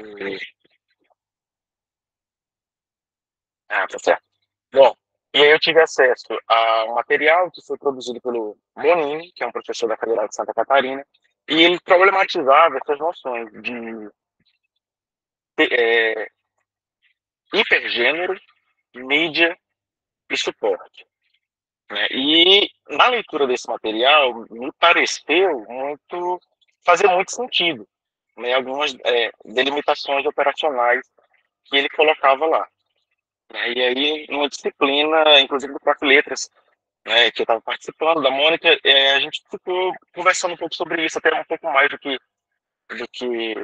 E- tá certo. Bom, e aí eu tive acesso a um material que foi produzido pelo Bonini, que é um professor da Federal de Santa Catarina, e ele problematizava essas noções de é, hipergênero, mídia e suporte, né? E na leitura desse material me pareceu fazer muito sentido, né? Algumas delimitações operacionais que ele colocava lá, né? E aí, numa disciplina, inclusive do próprio Letras, né, que eu estava participando, da Mônica, a gente ficou conversando um pouco sobre isso, até um pouco mais do que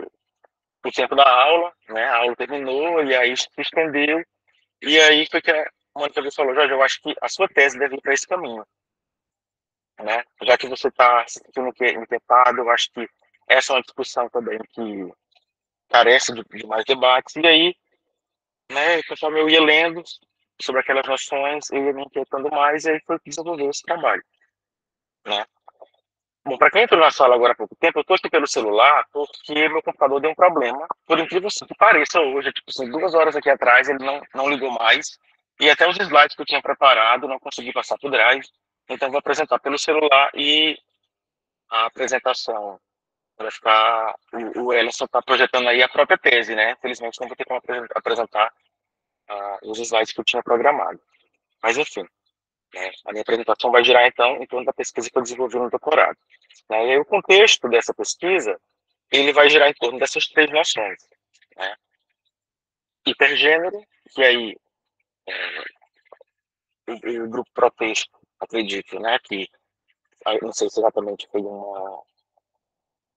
o tempo da aula, né? A aula terminou e aí se estendeu, e aí foi que a Mônica me falou: Jorge, eu acho que a sua tese deve ir para esse caminho, né? Já que você está se sentindo inquietado, eu acho que essa é uma discussão também que carece de mais debates, e aí, né, conforme eu ia lendo sobre aquelas noções, eu ia me inquietando mais, e aí foi que desenvolveu esse trabalho, né? Bom, para quem entrou na sala agora há pouco tempo, eu estou aqui pelo celular porque meu computador deu um problema. Por incrível que pareça, hoje, tipo assim, 2 horas aqui atrás, ele não ligou mais. E até os slides que eu tinha preparado, não consegui passar para o Drive. Então, vou apresentar pelo celular e a apresentação vai ficar. O Ellison está projetando aí a própria tese, né? Infelizmente, não vou ter como apresentar os slides que eu tinha programado. Mas, enfim, né? A minha apresentação vai girar, então, em torno da pesquisa que eu desenvolvi no doutorado, né? E aí, o contexto dessa pesquisa ele vai girar em torno dessas três noções, né? Hipergênero, que aí o grupo proteste, acredito, né, que não sei se exatamente foi uma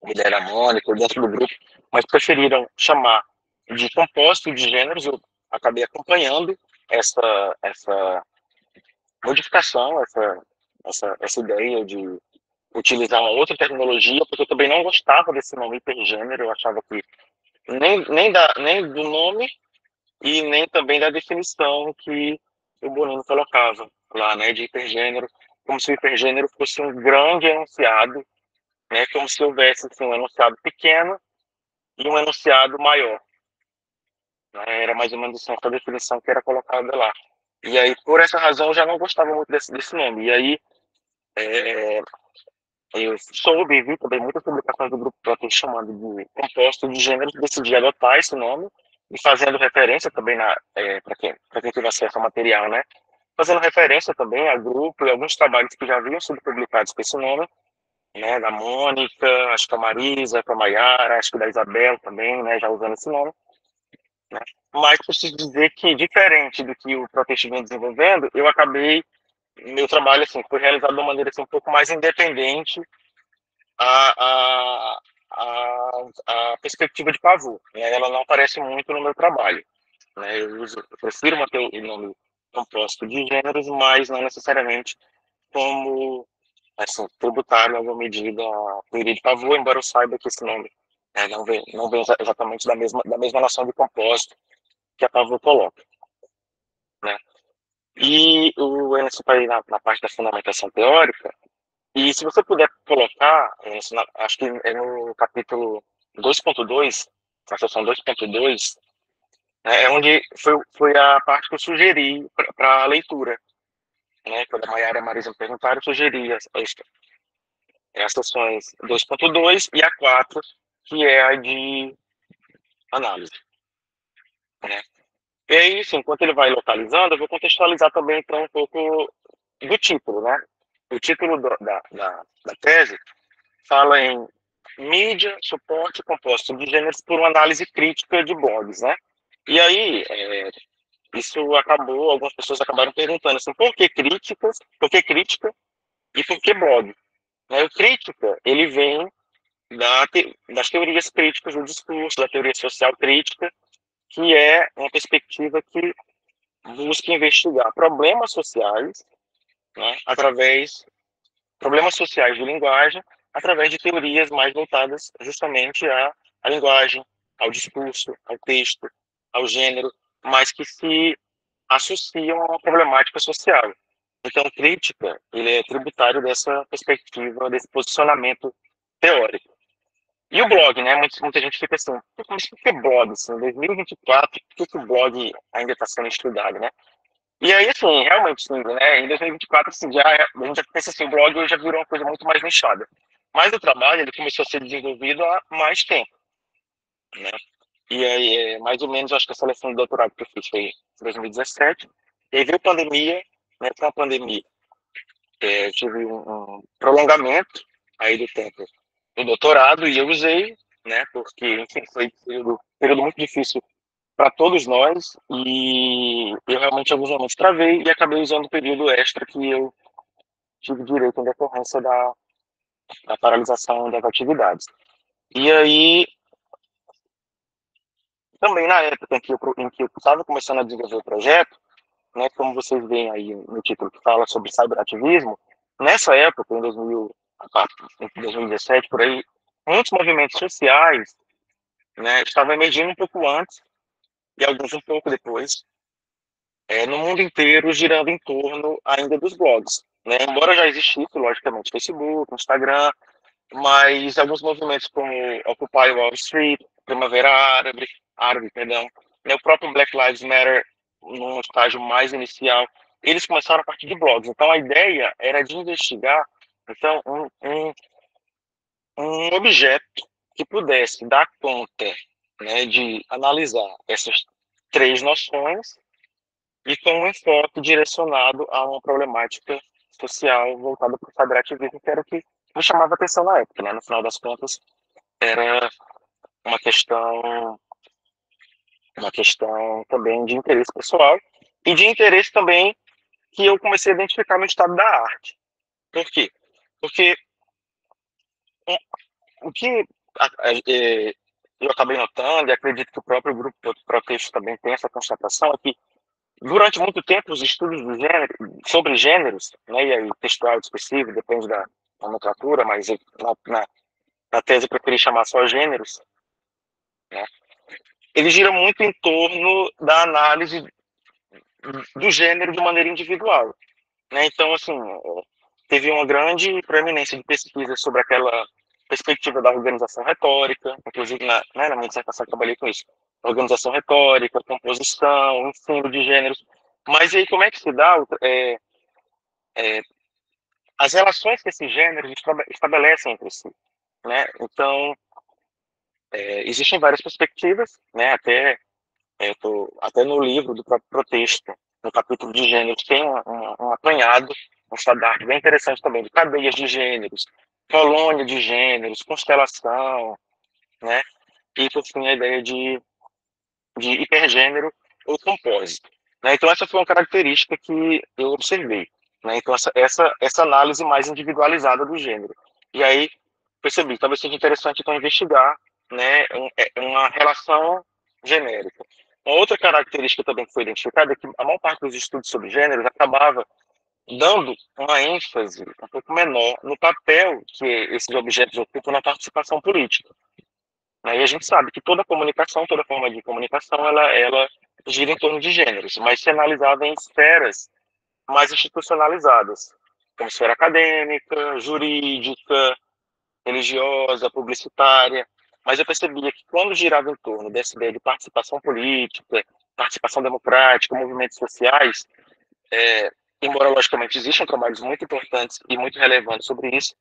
ideia da Mônica ou dentro do grupo, mas preferiram chamar de composto de gêneros. Eu acabei acompanhando essa modificação, essa ideia de utilizar uma outra tecnologia, porque eu também não gostava desse nome hipergênero, eu achava que nem do nome e nem também da definição que o Bonino colocava lá, né, de hipergênero, como se o hipergênero fosse um grande enunciado, né, como se houvesse assim, um enunciado pequeno e um enunciado maior, né, era mais ou menos assim, essa definição que era colocada lá. E aí, por essa razão, eu já não gostava muito desse nome. E aí, é, eu soube e vi também muitas publicações do grupo Protein chamando de composto de gêneros, decidi adotar esse nome e fazendo referência também para quem teve acesso ao material, né? Fazendo referência também ao grupo e alguns trabalhos que já haviam sido publicados com esse nome, né? Da Mônica, acho que a Marisa, com a Maiara, acho que da Isabel também, né? Já usando esse nome, né? Mas preciso dizer que, diferente do que o Proteste vem desenvolvendo, meu trabalho assim, foi realizado de uma maneira assim, um pouco mais independente a, a, a perspectiva de pavô, né? Ela não aparece muito no meu trabalho, né? Eu prefiro manter o nome composto de gêneros, mas não necessariamente como assim, tributário em alguma medida a teoria de pavô, embora eu saiba que esse nome não vem exatamente da mesma noção de composto que a Pavô coloca, né? E o Emerson está aí na parte da fundamentação teórica, e se você puder colocar, acho que é no capítulo 2.2, na seção 2.2, né, é onde foi a parte que eu sugeri para a leitura, né? Quando a Maiara e a Marisa me perguntaram, eu sugeri as seções 2.2 e a 4, que é a de análise, né? E aí, assim, enquanto ele vai localizando, eu vou contextualizar também, então, um pouco do título, né? O título da tese fala em mídia, suporte composto de gêneros por uma análise crítica de blogs, né? E aí, isso algumas pessoas acabaram perguntando assim, por que crítica e por que blog? Né? O crítica, ele vem das teorias críticas do discurso, da teoria social crítica, que é uma perspectiva que busca investigar né, problemas sociais de linguagem, através de teorias mais voltadas justamente à linguagem, ao discurso, ao texto, ao gênero, mas que se associam a uma problemática social. Então, crítica, ele é tributário dessa perspectiva, desse posicionamento teórico. E o blog, né? Muita gente fica assim, mas por que blog? Assim, em 2024, por que o blog ainda está sendo estudado, né? E aí, assim, realmente, sim, né? Em 2024, assim, a gente já pensa assim, o blog hoje já virou uma coisa muito mais nichada. Mas o trabalho, ele começou a ser desenvolvido há mais tempo, né? E aí, mais ou menos, acho que a seleção de doutorado que eu fiz foi em 2017. E aí veio a pandemia, né? Com a pandemia, eu tive um prolongamento aí do tempo do doutorado e eu usei, né? Porque, enfim, foi um período muito difícil para todos nós e eu realmente, em alguns momentos, travei e acabei usando o período extra que eu tive direito em decorrência da paralisação das atividades. E aí, também na época em que eu estava começando a desenvolver o projeto, né, como vocês veem aí no título que fala sobre cyberativismo, nessa época, em 2017, por aí, muitos movimentos sociais, né, estavam emergindo um pouco antes e alguns um pouco depois, no mundo inteiro, girando em torno ainda dos blogs. Né? Embora já existisse, logicamente, Facebook, Instagram, mas alguns movimentos como Occupy Wall Street, Primavera Árabe, perdão, né, o próprio Black Lives Matter, num estágio mais inicial, eles começaram a partir de blogs. Então, a ideia era de investigar então, um objeto que pudesse dar conta, né, de analisar essas três noções e com um enfoque direcionado a uma problemática social voltada para o cyberativismo, que era o que me chamava a atenção na época. Né? No final das contas, era uma questão, uma questão também de interesse pessoal e de interesse também que eu comecei a identificar no estado da arte. Por quê? Porque o que eu acabei notando, e acredito que o próprio grupo de protesto também tem essa constatação, é que durante muito tempo os estudos sobre gêneros, né, e aí textual específico, depende da nomenclatura, mas na tese eu preferi chamar só gêneros, né, ele gira muito em torno da análise do gênero de maneira individual. Né? Então, assim, teve uma grande proeminência de pesquisa sobre aquela perspectiva da organização retórica, inclusive na minha dissertação eu trabalhei com isso, organização retórica, composição, ensino de gêneros, mas aí como é que se dá é, as relações que esses gêneros estabelecem entre si, né? Então, existem várias perspectivas, né? Até no livro do próprio Protesto, no capítulo de gêneros, tem um apanhado, um standard bem interessante também, de cadeias de gêneros, colônia de gêneros, constelação, né? E, por fim, a ideia de hipergênero ou compósito. Né? Então, essa foi uma característica que eu observei. Né? Então, essa análise mais individualizada do gênero. E aí, percebi que talvez seja interessante então investigar, né, uma relação genérica. Uma outra característica também que foi identificada é que a maior parte dos estudos sobre gêneros acabava dando uma ênfase um pouco menor no papel que esses objetos ocupam na participação política. Né? E a gente sabe que toda comunicação, toda forma de comunicação, ela gira em torno de gêneros, mas se analisava em esferas mais institucionalizadas, como esfera acadêmica, jurídica, religiosa, publicitária, mas eu percebia que quando girava em torno dessa ideia de participação política, participação democrática, movimentos sociais, embora logicamente existam trabalhos muito importantes e muito relevantes sobre isso,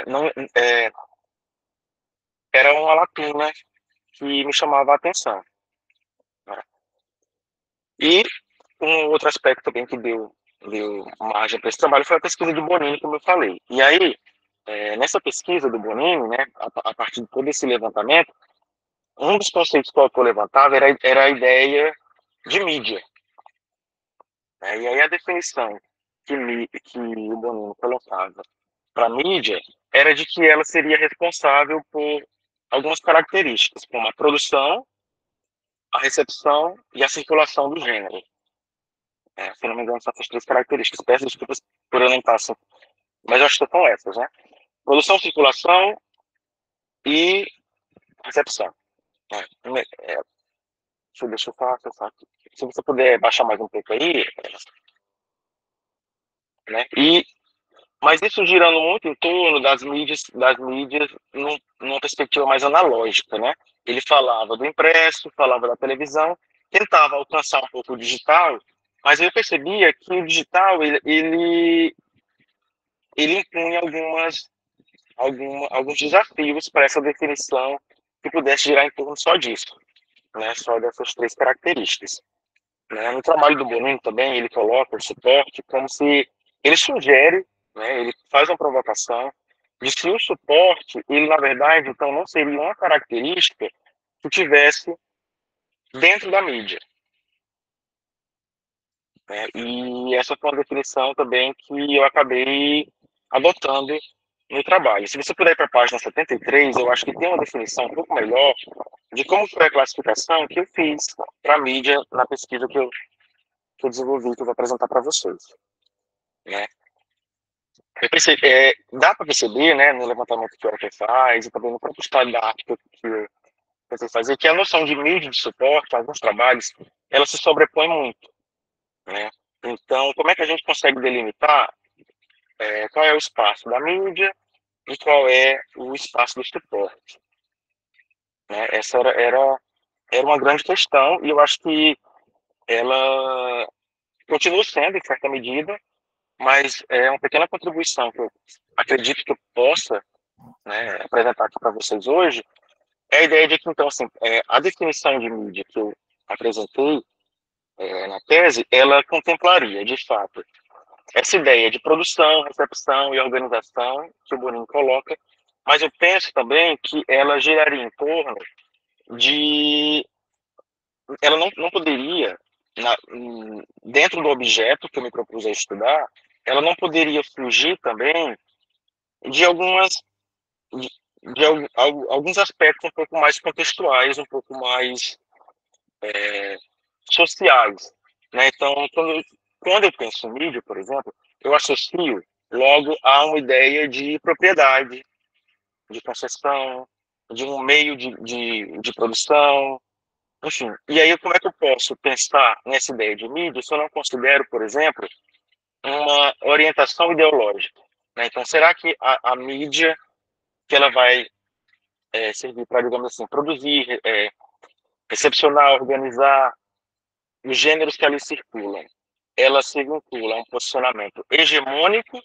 não, era uma lacuna que me chamava a atenção. Né? E um outro aspecto também que deu margem para esse trabalho foi a pesquisa de Bonini, como eu falei. E aí, nessa pesquisa do Bonini, né, a partir de todo esse levantamento, um dos conceitos que o autor levantava era a ideia de mídia. Né? E aí a definição que o Bonino colocava para a mídia era de que ela seria responsável por algumas características, como a produção, a recepção e a circulação do gênero. Se não me engano, são essas três características. Peço desculpas por eu não estar assim, mas eu acho que são essas, né? Produção, circulação e recepção. Deixa eu falar, se você puder baixar mais um pouco aí, né? E mas isso girando muito em torno das mídias numa perspectiva mais analógica, né? Ele falava do impresso, falava da televisão, tentava alcançar um pouco o digital, mas eu percebia que o digital ele impunha alguns desafios para essa definição que pudesse girar em torno só disso, né? Só dessas três características. Né? No trabalho do Bonin também, ele coloca o suporte como se ele sugere, né, ele faz uma provocação de se o suporte, ele na verdade, então não seria uma característica que tivesse dentro da mídia. Né? E essa foi uma definição também que eu acabei adotando no trabalho. Se você puder ir para a página 73, eu acho que tem uma definição um pouco melhor de como foi a classificação que eu fiz para a mídia na pesquisa que eu desenvolvi, que eu vou apresentar para vocês. Né? Dá para perceber, né, no levantamento que o Oracle faz, e também no próprio estado da arte que eu tentei fazer, que a noção de mídia de suporte, alguns trabalhos, ela se sobrepõe muito. Né? Então, como é que a gente consegue delimitar qual é o espaço da mídia e qual é o espaço do suporte? Né? Essa era uma grande questão, e eu acho que ela continua sendo, em certa medida, mas é uma pequena contribuição que eu acredito que eu possa, né, apresentar aqui para vocês hoje, é a ideia de que, então, assim, a definição de mídia que eu apresentei na tese, ela contemplaria, de fato, essa ideia de produção, recepção e organização que o Bonin coloca, mas eu penso também que ela geraria em torno de... Ela não poderia, dentro do objeto que eu me propus a estudar, ela não poderia fugir também de alguns aspectos um pouco mais contextuais, um pouco mais sociais. Né? Então, quando eu penso em mídia, por exemplo, eu associo logo a uma ideia de propriedade, de concessão, de um meio de produção, enfim. E aí, como é que eu posso pensar nessa ideia de mídia se eu não considero, por exemplo, uma orientação ideológica? Né? Então, será que a mídia que ela vai servir para, digamos assim, produzir, recepcionar, organizar os gêneros que ali circulam, ela se vincula a um posicionamento hegemônico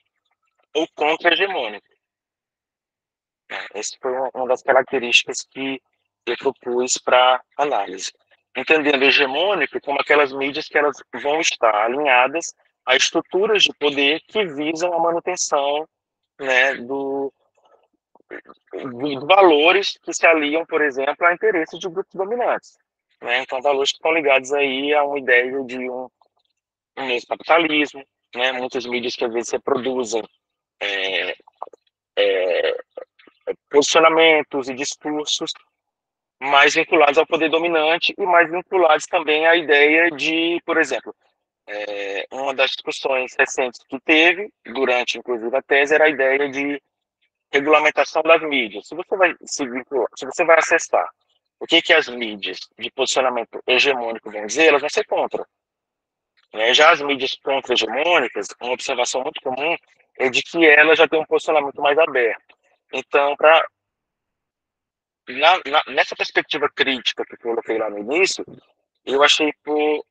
ou contra-hegemônico? Essa foi uma das características que eu propus para análise. Entendendo hegemônico como aquelas mídias que elas vão estar alinhadas a estruturas de poder que visam a manutenção, né, dos valores que se aliam, por exemplo, a interesses de grupos dominantes. Né? Então, valores que estão ligados aí a uma ideia de um novo capitalismo, né? Muitas mídias que às vezes reproduzem é, posicionamentos e discursos mais vinculados ao poder dominante e mais vinculados também à ideia de, por exemplo, uma das discussões recentes que teve, durante inclusive a tese, era a ideia de regulamentação das mídias. Se você vai se vincular, se você vai acessar o que as mídias de posicionamento hegemônico vão dizer, elas vão ser contra. Né? Já as mídias contra-hegemônicas, uma observação muito comum é de que elas já têm um posicionamento mais aberto. Então, nessa perspectiva crítica que eu coloquei lá no início, eu achei por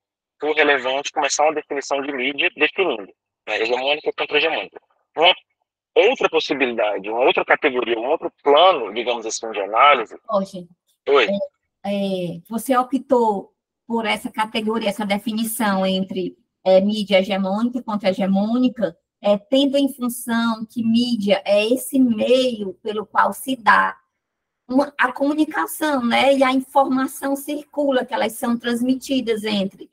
relevante começar uma definição de mídia definindo, né, hegemônica e contra-hegemônica. Uma outra possibilidade, uma outra categoria, um outro plano, digamos assim, de análise. Hoje, Oi. você optou por essa categoria, essa definição entre mídia hegemônica e contra-hegemônica, tendo em função que mídia é esse meio pelo qual se dá a comunicação, né? E a informação circula, que elas são transmitidas entre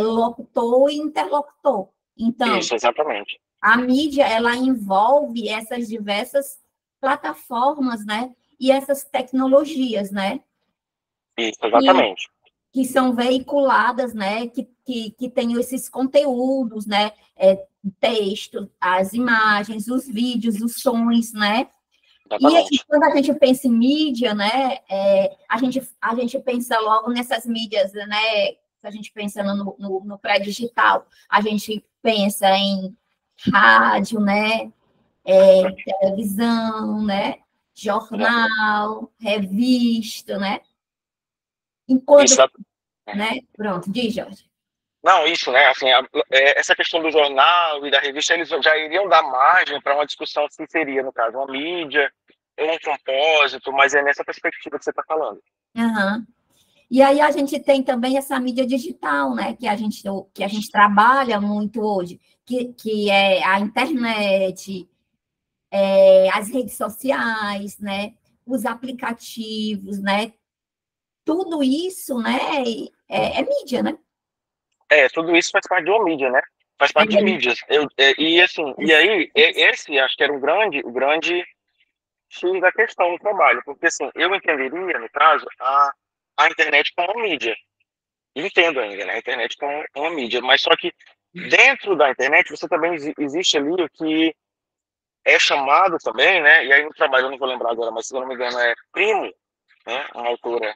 locutor e interlocutor. Então, Isso, exatamente. a mídia, ela envolve essas diversas plataformas, né? E essas tecnologias, né? Isso, exatamente. Que são veiculadas, né? Que têm esses conteúdos, né? Texto, as imagens, os vídeos, os sons, né? Exatamente. E quando a gente pensa em mídia, né, a gente pensa logo nessas mídias, né, se a gente pensa no pré-digital, a gente pensa em rádio, né, televisão, né? Jornal, revista, né? Enquanto, Isso, né? Pronto, diz, Jorge. não, isso, né? Assim, essa questão do jornal e da revista, eles já iriam dar margem para uma discussão se seria, no caso, uma mídia ou um compósito, mas é nessa perspectiva que você está falando. Aham. E aí a gente tem também essa mídia digital, né, que a gente trabalha muito hoje, que é a internet, as redes sociais, né, os aplicativos, né, tudo isso, né, é mídia, né? Tudo isso faz parte de uma mídia, né? Faz parte de mídias. E assim, e aí, esse acho que era o grande X da questão do trabalho, porque assim, eu entenderia, no caso, a internet como uma mídia. Entendo ainda, né? A internet como uma mídia, mas só que dentro da internet você também existe ali o que é chamado também, né? E aí no trabalho, eu não vou lembrar agora, mas se eu não me engano é Primo, né? Uma autora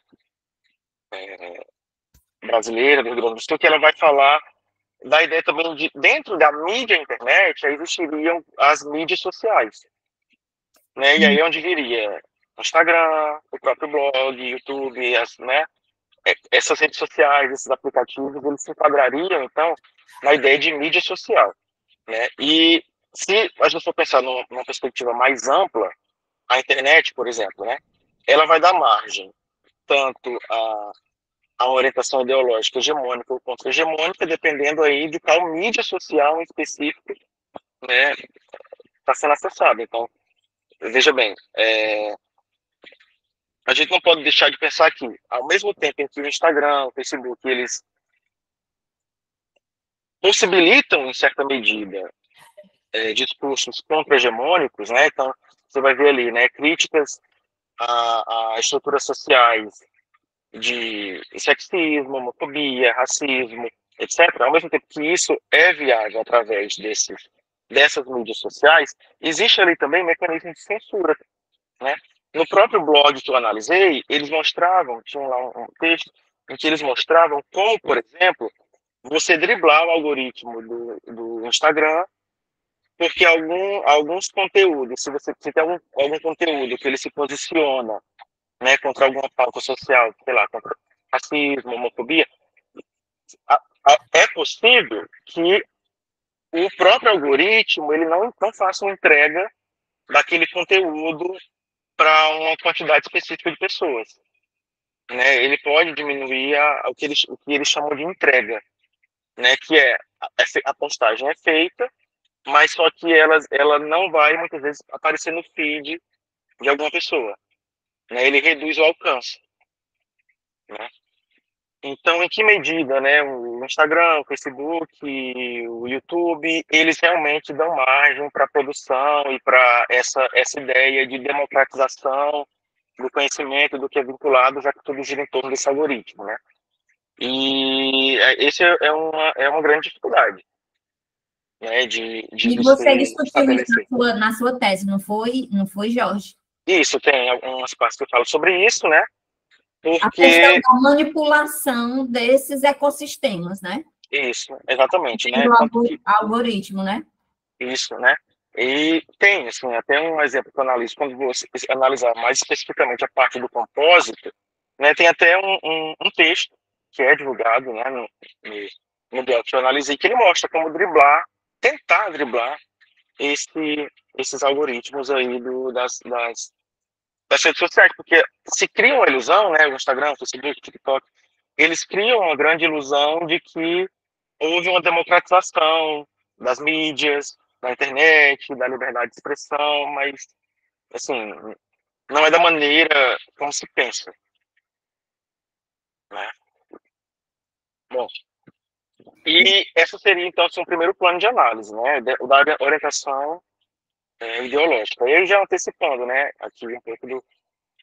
brasileira do Rio Grande do Sul, que ela vai falar da ideia também de, dentro da mídia internet, aí existiriam as mídias sociais, né? E aí é onde viria o Instagram, o próprio blog, YouTube, né? Essas redes sociais, esses aplicativos, eles se enquadrariam, então, na ideia de mídia social, né? E se a gente for pensar numa perspectiva mais ampla, a internet, por exemplo, né? Ela vai dar margem tanto a orientação ideológica hegemônica ou contra-hegemônica, dependendo aí de qual mídia social em específico, né, está sendo acessada. Então, veja bem, a gente não pode deixar de pensar que, ao mesmo tempo em que o Instagram, o Facebook, eles possibilitam, em certa medida, discursos contra-hegemônicos, né, então você vai ver ali, né, críticas a estruturas sociais de sexismo, homofobia, racismo, etc., ao mesmo tempo que isso é viável através dessas mídias sociais, existe ali também mecanismo de censura, né? No próprio blog que eu analisei, eles mostravam, tinha lá um texto em que eles mostravam como, por exemplo, você driblar o algoritmo do Instagram, porque alguns conteúdos, se tem algum conteúdo que ele se posiciona, né, contra alguma pauta social, sei lá, contra racismo, homofobia, é possível que o próprio algoritmo ele não faça uma entrega daquele conteúdo para uma quantidade específica de pessoas, né? Ele pode diminuir o que eles chamam de entrega, né? Que a postagem é feita, mas só que ela não vai muitas vezes aparecer no feed de alguma pessoa, né? Ele reduz o alcance, né? Então, em que medida, né, o Instagram, o Facebook, o YouTube, eles realmente dão margem para a produção e para essa ideia de democratização do conhecimento, do que é vinculado, já que tudo gira em torno desse algoritmo, né? E esse é uma grande dificuldade, né, de E você você discutiu isso estabelecer. na sua tese, não foi, Jorge? Isso, tem algumas partes que eu falo sobre isso, né? A questão Porque, da manipulação desses ecossistemas, né? isso, exatamente, né? Do Tanto que algoritmo, né? isso, né? E tem, assim, até um exemplo que eu analiso, quando você analisar mais especificamente a parte do compósito, né, tem até um texto que é divulgado, né, no blog que eu analisei, que ele mostra como driblar, tentar driblar esses algoritmos aí das redes sociais, porque se cria uma ilusão, né, o Instagram, o Facebook, o TikTok, eles criam uma grande ilusão de que houve uma democratização das mídias, da internet, da liberdade de expressão, mas, assim, não é da maneira como se pensa, né? Bom, e essa seria, então, assim, um primeiro plano de análise, né? O da orientação ideológica. E aí, já antecipando, né, aqui um pouco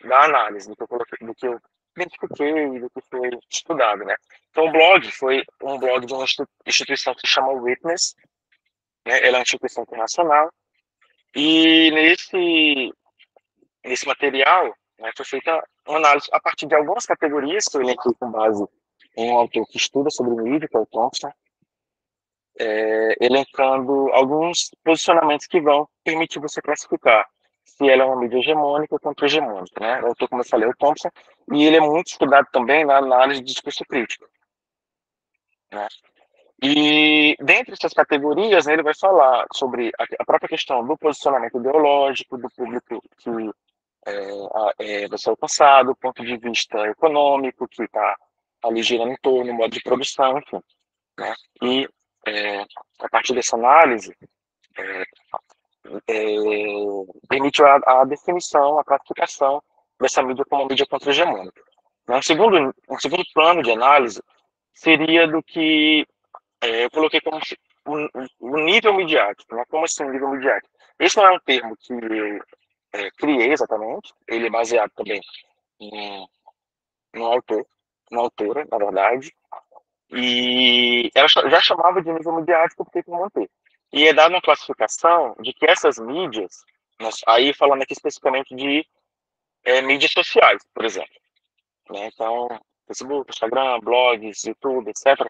da análise, do que eu coloquei, do que eu identifiquei, do que foi estudado, né? Então, o blog foi um blog de uma instituição que se chama Witness, né? Ela é uma instituição internacional, e nesse material, né, foi feita uma análise a partir de algumas categorias que eu elenquei com base em um autor que estuda sobre mídia, que é o Thompson. elencando alguns posicionamentos que vão permitir você classificar se ela é uma mídia hegemônica ou contra-hegemônica, né? O autor, como eu falei, é o Thompson, e ele é muito estudado também na análise de discurso crítico, né? E dentre essas categorias, né, ele vai falar sobre a própria questão do posicionamento ideológico, do público que vai ser alcançado, o ponto de vista econômico, que está ali girando em torno, modo de produção, enfim, né? E a partir dessa análise, permite a definição, a classificação dessa mídia como uma mídia contra-hegemônica. Um segundo plano de análise seria do que eu coloquei como o nível midiático, né? Como assim, nível midiático? Esse não é um termo que eu criei exatamente, ele é baseado também em, no autor, na autora, na verdade, e ela já chamava de nível midiático porque tem que manter. E é dada uma classificação de que essas mídias, aí falando aqui especificamente de mídias sociais, por exemplo, né? Então, Facebook, Instagram, blogs, YouTube, etc.,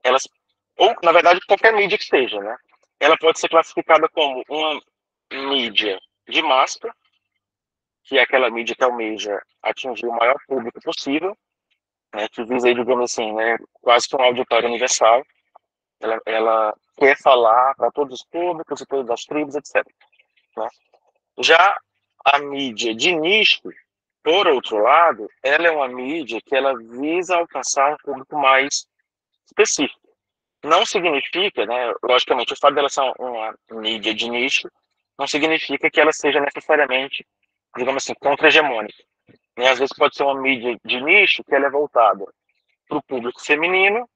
elas, ou na verdade qualquer mídia que seja, né? Ela pode ser classificada como uma mídia de massa, que é aquela mídia que almeja atingir o maior público possível, né? Que visa, digamos assim, né? Quase que um auditório universal. Ela quer falar para todos os públicos e todas as tribos, etc., né? Já a mídia de nicho, por outro lado, ela é uma mídia que ela visa alcançar um público mais específico. Não significa, né, logicamente, o fato dela ser uma mídia de nicho não significa que ela seja necessariamente, digamos assim, contra-hegemônica. Né? Às vezes pode ser uma mídia de nicho que ela é voltada para o público feminino,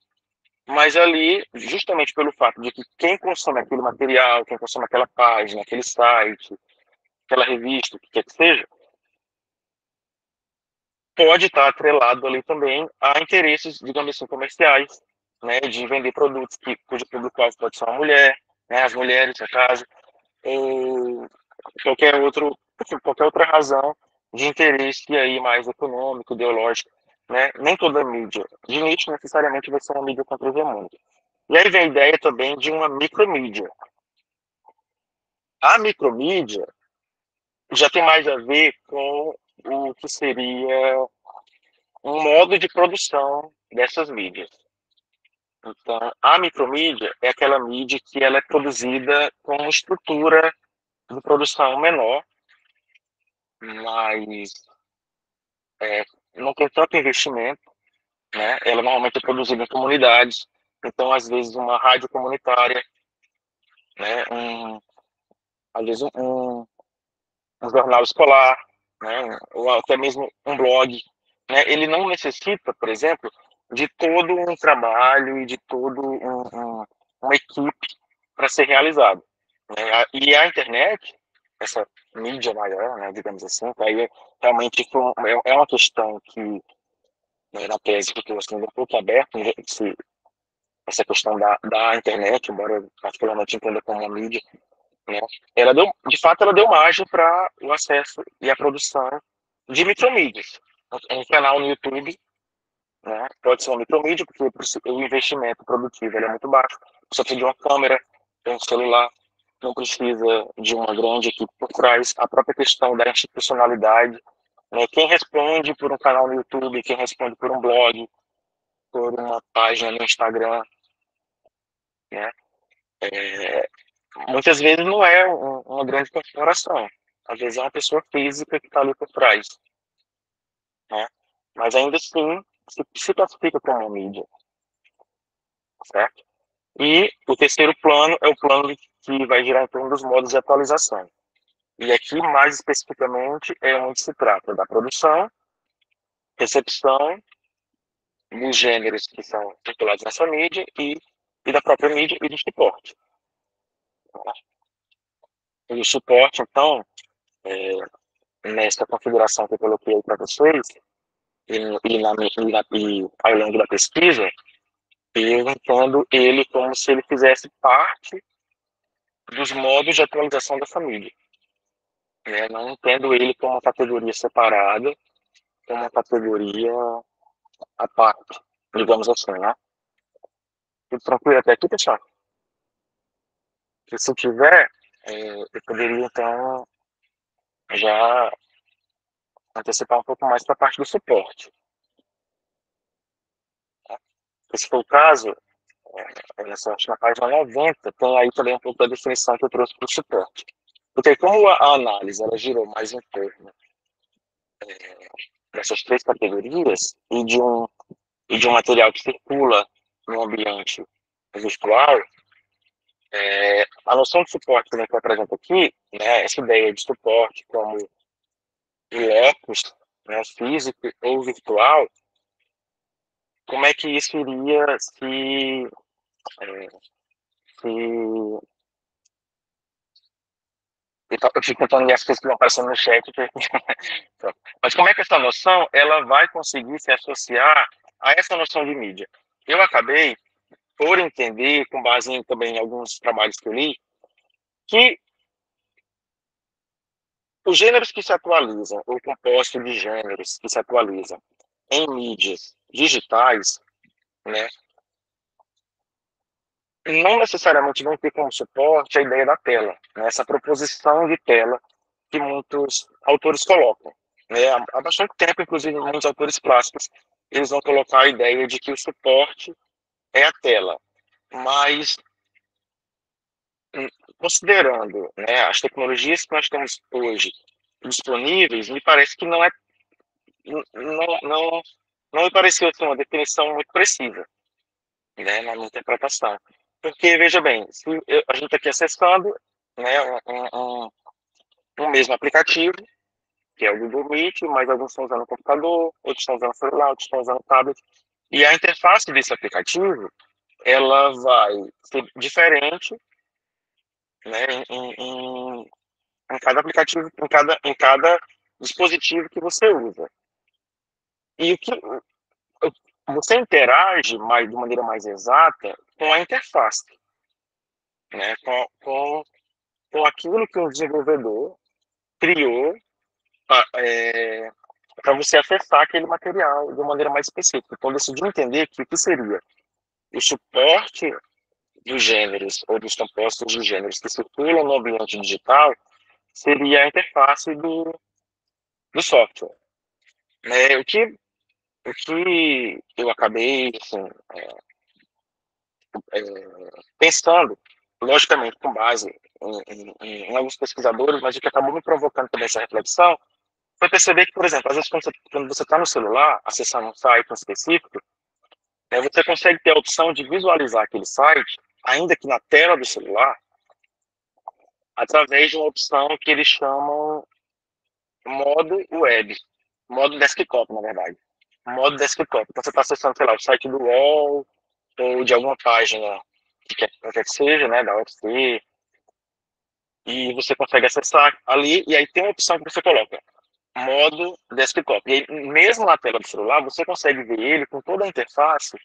mas ali, justamente pelo fato de que quem consome aquele material, quem consome aquela página, aquele site, aquela revista, o que quer que seja, pode estar atrelado ali também a interesses, digamos assim, comerciais, né, de vender produtos cujo público-alvo pode ser uma mulher, né, as mulheres, no caso, ou qualquer outra razão de interesse aí mais econômico, ideológico, né? Nem toda mídia de nicho necessariamente vai ser uma mídia contra-hegemônica. E aí vem a ideia também de uma micromídia. A micromídia já tem mais a ver com o que seria um modo de produção dessas mídias. Então, a micromídia é aquela mídia que ela é produzida com uma estrutura de produção menor, mas não tem tanto investimento, né? Ela normalmente é produzida em comunidades, então às vezes uma rádio comunitária, né? Às vezes um jornal escolar, né? Ou até mesmo um blog, né? Ele não necessita, por exemplo, de todo um trabalho e de todo uma equipe para ser realizado, né? E a internet, essa mídia maior, né, digamos assim, aí realmente é uma questão que, né, na tese que eu estou assim, um pouco aberto, né, essa questão da internet, embora eu particularmente entenda como uma mídia, né, de fato, ela deu margem para o acesso e a produção de micromídias. Um canal no YouTube, né, pode ser uma micromídia, porque o investimento produtivo ele é muito baixo. Você precisa de uma câmera, tem um celular, não precisa de uma grande equipe por trás. A própria questão da institucionalidade, né, quem responde por um canal no YouTube, quem responde por um blog, por uma página no Instagram, né, muitas vezes não é uma grande corporação. Às vezes é uma pessoa física que está ali por trás, né? Mas ainda assim se classifica como uma mídia, certo? E o terceiro plano é o plano que vai girar em torno dos modos de atualização. E aqui, mais especificamente, é onde se trata da produção, recepção, dos gêneros que são circulados nessa mídia e da própria mídia e do suporte. E o suporte, então, nessa configuração que eu coloquei para vocês, ao longo da pesquisa, eu entendo ele como se ele fizesse parte dos modos de atualização da família. Né? Não entendo ele como uma categoria separada, como uma categoria à parte, digamos assim, né? Tudo tranquilo até aqui, pessoal? que se tiver, eu poderia, então, já antecipar um pouco mais para a parte do suporte. Tá? Se for o caso, olha só, acho que na página 90 tem aí também um pouco da definição que eu trouxe para o suporte. Porque como a análise ela girou mais em torno dessas três categorias e de um material que circula no ambiente virtual, a noção de suporte também que eu apresento aqui, né, essa ideia de suporte como o locus, né, físico ou virtual, como é que isso iria se eu fico tentando ler as coisas que estão aparecendo no chat. Mas como é que essa noção ela vai conseguir se associar a essa noção de mídia? Eu acabei por entender, com base também em alguns trabalhos que eu li, que os gêneros que se atualizam, ou composto de gêneros que se atualizam em mídias digitais, né, não necessariamente vão ter como suporte a ideia da tela, né, essa proposição de tela que muitos autores colocam. Né? Há bastante tempo, inclusive, muitos autores clássicos, eles vão colocar a ideia de que o suporte é a tela. Mas, considerando, né, as tecnologias que nós temos hoje disponíveis, me parece que não, não me pareceu assim, uma definição muito precisa, né, na minha interpretação. Porque, veja bem, se a gente está aqui acessando, né, um mesmo aplicativo, que é o Google Meet, mas alguns estão usando o computador, outros estão usando o celular, outros estão usando o tablet. E a interface desse aplicativo, ela vai ser diferente, né, em cada aplicativo, em cada dispositivo que você usa. E o que você interage mais, de maneira mais exata com a interface, né, com aquilo que o desenvolvedor criou para você acessar aquele material de uma maneira mais específica. Então, eu decidi entender que o que seria o suporte dos gêneros ou dos compostos de gêneros que circulam no ambiente digital seria a interface do software. O que eu acabei assim, é, pensando, logicamente com base em alguns pesquisadores, mas o que acabou me provocando também essa reflexão foi perceber que, por exemplo, às vezes quando você está no celular, acessando um site específico, né, você consegue ter a opção de visualizar aquele site, ainda que na tela do celular, através de uma opção que eles chamam modo web, modo desktop, na verdade. Modo desktop. Então você está acessando, sei lá, o site do UOL ou de alguma página que quer que seja, né, da UFC, e você consegue acessar ali, e aí tem uma opção que você coloca, modo desktop. E aí, mesmo na tela do celular, você consegue ver ele com toda a interface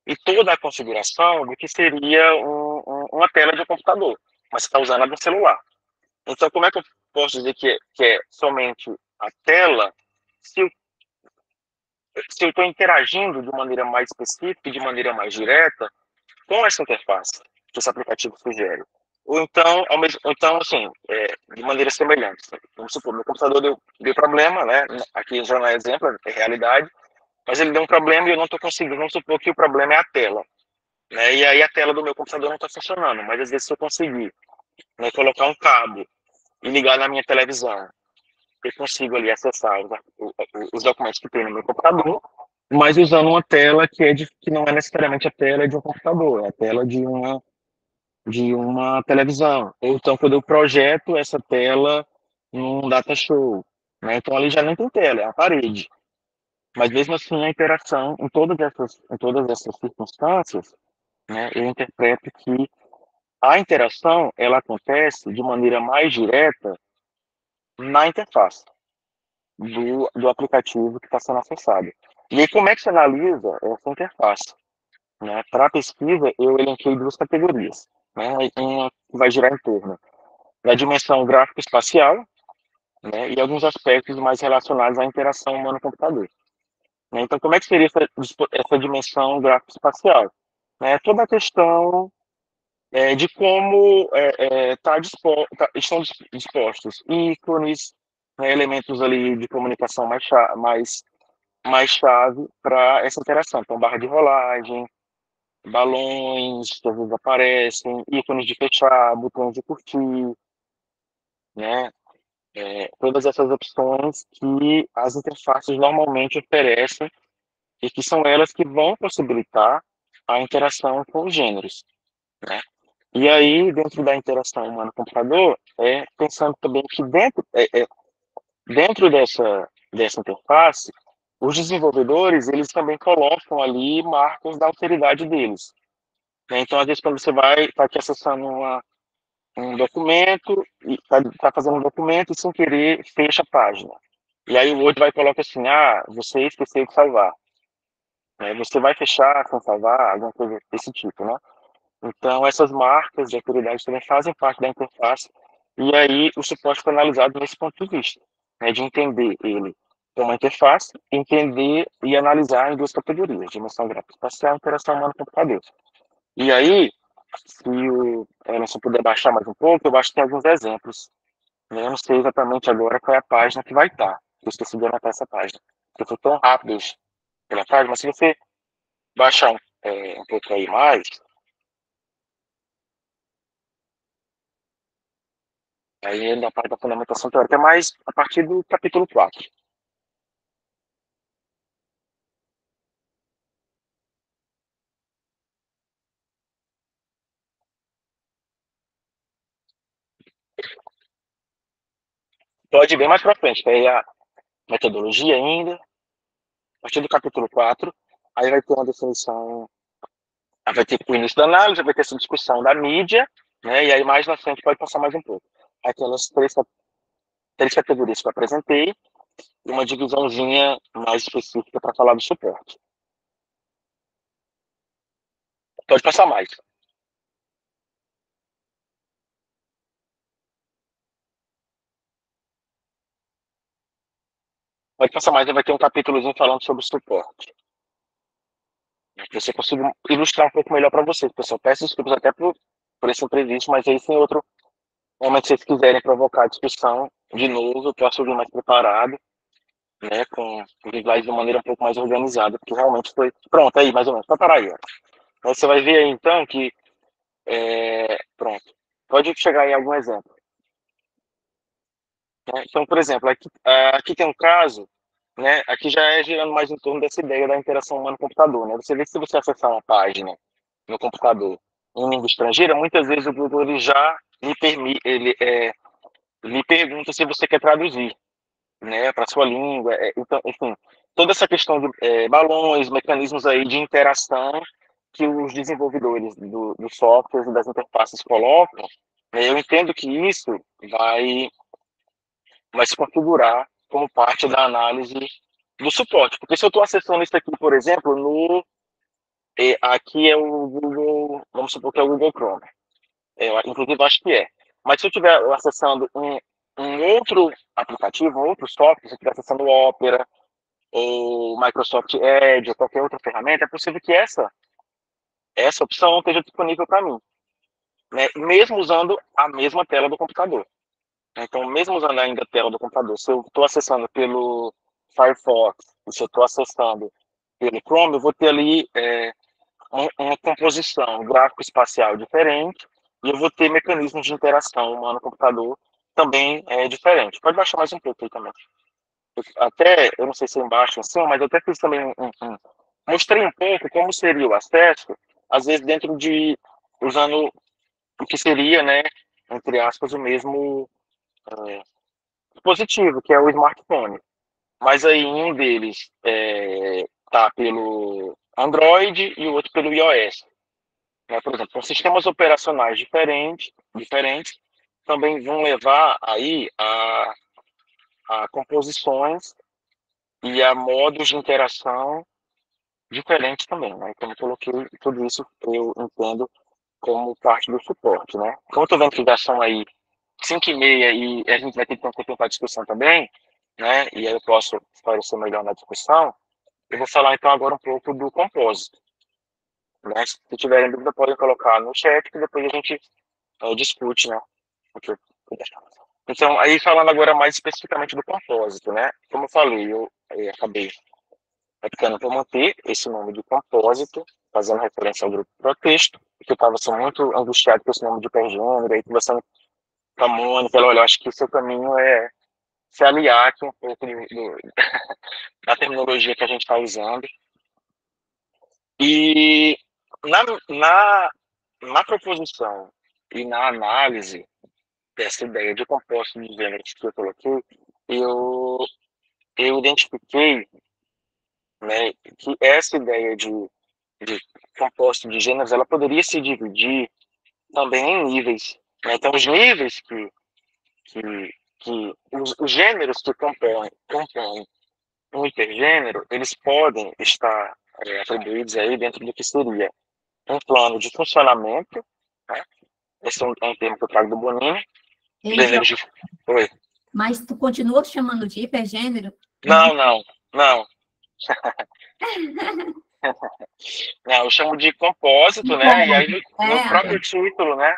e toda a configuração do que seria uma tela de um computador, mas você está usando a do celular. Então, como é que eu posso dizer que é somente a tela se eu estou interagindo de maneira mais específica e de maneira mais direta com essa interface que esse aplicativo sugere? Ou então, então assim, de maneira semelhante. Vamos supor, meu computador deu problema, né? Aqui já não é exemplo, é realidade, mas ele deu um problema e eu não estou conseguindo. Vamos supor que o problema é a tela. Né? E aí a tela do meu computador não está funcionando, mas às vezes se eu conseguir, né, colocar um cabo e ligar na minha televisão, eu consigo ali acessar os documentos que tem no meu computador, mas usando uma tela que não é necessariamente a tela de um computador, é a tela de uma televisão. Ou então quando eu projeto essa tela num data show, né? Então ali já nem tem tela, é a parede. Mas mesmo assim a interação em todas essas circunstâncias, né, eu interpreto que a interação ela acontece de maneira mais direta na interface do aplicativo que está sendo acessado. E aí, como é que se analisa essa interface? Né? Para a pesquisa, eu elenquei duas categorias. Né? Uma que vai girar em torno da dimensão gráfico-espacial, né? E alguns aspectos mais relacionados à interação humano-computador. Né? Então, como é que seria essa dimensão gráfico-espacial? Né? Toda a questão de como estão dispostos ícones, né, elementos ali de comunicação mais chave para essa interação. Então, barra de rolagem, balões que às vezes aparecem, ícones de fechar, botões de curtir, né? Todas essas opções que as interfaces normalmente oferecem e que são elas que vão possibilitar a interação com os gêneros, né? E aí, dentro da interação humano-computador, pensando também que dentro dessa interface, os desenvolvedores, eles também colocam ali marcas da autoridade deles, né? Então, às vezes, quando você vai estar aqui acessando um documento, e está fazendo um documento e, sem querer, fecha a página. E aí o Word vai colocar assim, você esqueceu de salvar. Né? Você vai fechar sem salvar, alguma coisa desse tipo, né? Então, essas marcas de autoridade também fazem parte da interface, e aí o suporte foi analisado nesse ponto de vista, né, de entender ele como uma interface, entender e analisar em duas categorias, dimensão gráfica espacial e interação humano-computador. E aí, se o Emerson puder baixar mais um pouco, eu acho que tem alguns exemplos, né? Eu não sei exatamente agora qual é a página que vai estar, eu esqueci de anotar essa página, porque foi tão rápido pela página, mas se você baixar um pouco aí mais, aí na parte da fundamentação teórica, é mais a partir do capítulo 4. Pode ir bem mais para frente, que aí a metodologia ainda, a partir do capítulo 4, aí vai ter uma definição, aí vai ter o início da análise, vai ter essa discussão da mídia, né, e aí mais na frente pode passar mais um pouco. Aquelas três categorias que eu apresentei, e uma divisãozinha mais específica para falar do suporte. Pode passar mais. Pode passar mais, aí vai ter um capítulozinho falando sobre o suporte. Que você consiga ilustrar um pouco melhor para vocês, pessoal. Peço desculpas até por esse imprevisto, mas aí sem outro momento, se vocês quiserem provocar a discussão de novo, eu posso vir mais preparado, né, com os slides de maneira um pouco mais organizada, porque realmente foi... Pronto, aí, mais ou menos, para parar aí, ó. Então, você vai ver aí, então, que... pronto. Pode chegar em algum exemplo. Né? Então, por exemplo, aqui tem um caso, né, aqui já é girando mais em torno dessa ideia da interação humano-computador, né? Você vê que se você acessar uma página no computador em língua estrangeira, muitas vezes o Google ele já lhe pergunta se você quer traduzir, né, para sua língua. Então, enfim, toda essa questão de balões, mecanismos aí de interação que os desenvolvedores do software e das interfaces colocam, né, eu entendo que isso vai se configurar como parte da análise do suporte. Porque se eu estou acessando isso aqui, por exemplo, aqui é o Google, vamos supor que é o Google Chrome. Inclusive, eu acho que é. Mas se eu estiver acessando um outro aplicativo, um outro software, se eu estiver acessando o Opera, ou Microsoft Edge, ou qualquer outra ferramenta, é possível que essa opção esteja disponível para mim, né? Mesmo usando a mesma tela do computador. Então, mesmo usando ainda a tela do computador, se eu estou acessando pelo Firefox, se eu estou acessando pelo Chrome, eu vou ter ali uma composição gráfico-espacial diferente e eu vou ter mecanismos de interação humano-computador também diferente. Pode baixar mais um pouco aí também. Eu não sei se é embaixo ou em cima, mas eu até fiz também mostrei um pouco como seria o acesso, às vezes usando o que seria, né, entre aspas, o mesmo dispositivo, que é o smartphone. Mas aí um deles tá pelo Android e o outro pelo iOS. Né? Por exemplo, com sistemas operacionais diferentes também vão levar aí a composições e a modos de interação diferentes também, né? Como eu coloquei, tudo isso eu entendo como parte do suporte, né? Como eu estou vendo que já são aí 5h30 e a gente vai ter que ter um tempo para discussão também, né? E aí eu posso esclarecer melhor na discussão. Eu vou falar então agora um pouco do Compose. Né? Se tiverem dúvida, podem colocar no chat, que depois a gente discute, né? O que eu puder. Então, aí falando agora mais especificamente do compósito, né? Como eu falei, eu acabei optando por manter esse nome de compósito, fazendo referência ao grupo Protexto, porque eu estava assim, muito angustiado com esse nome de hipergênero, aí conversando com a Mônica, ela, olha, eu acho que o seu caminho é se aliar aqui um pouco da terminologia que a gente está usando. E na, na, na proposição e na análise dessa ideia de composto de gêneros que eu coloquei, eu, eu identifiquei, né, que essa ideia de composto de gêneros ela poderia se dividir também em níveis. Né? Então, os níveis que, que os gêneros que compõem um hipergênero, eles podem estar atribuídos aí dentro do que seria um plano de funcionamento, né? Esse é um termo que eu trago do Bonini, Ei, gêneros de... Oi. mas tu continua chamando de hipergênero? Não, não, não. Não, eu chamo de compósito, né? E aí no próprio título, né?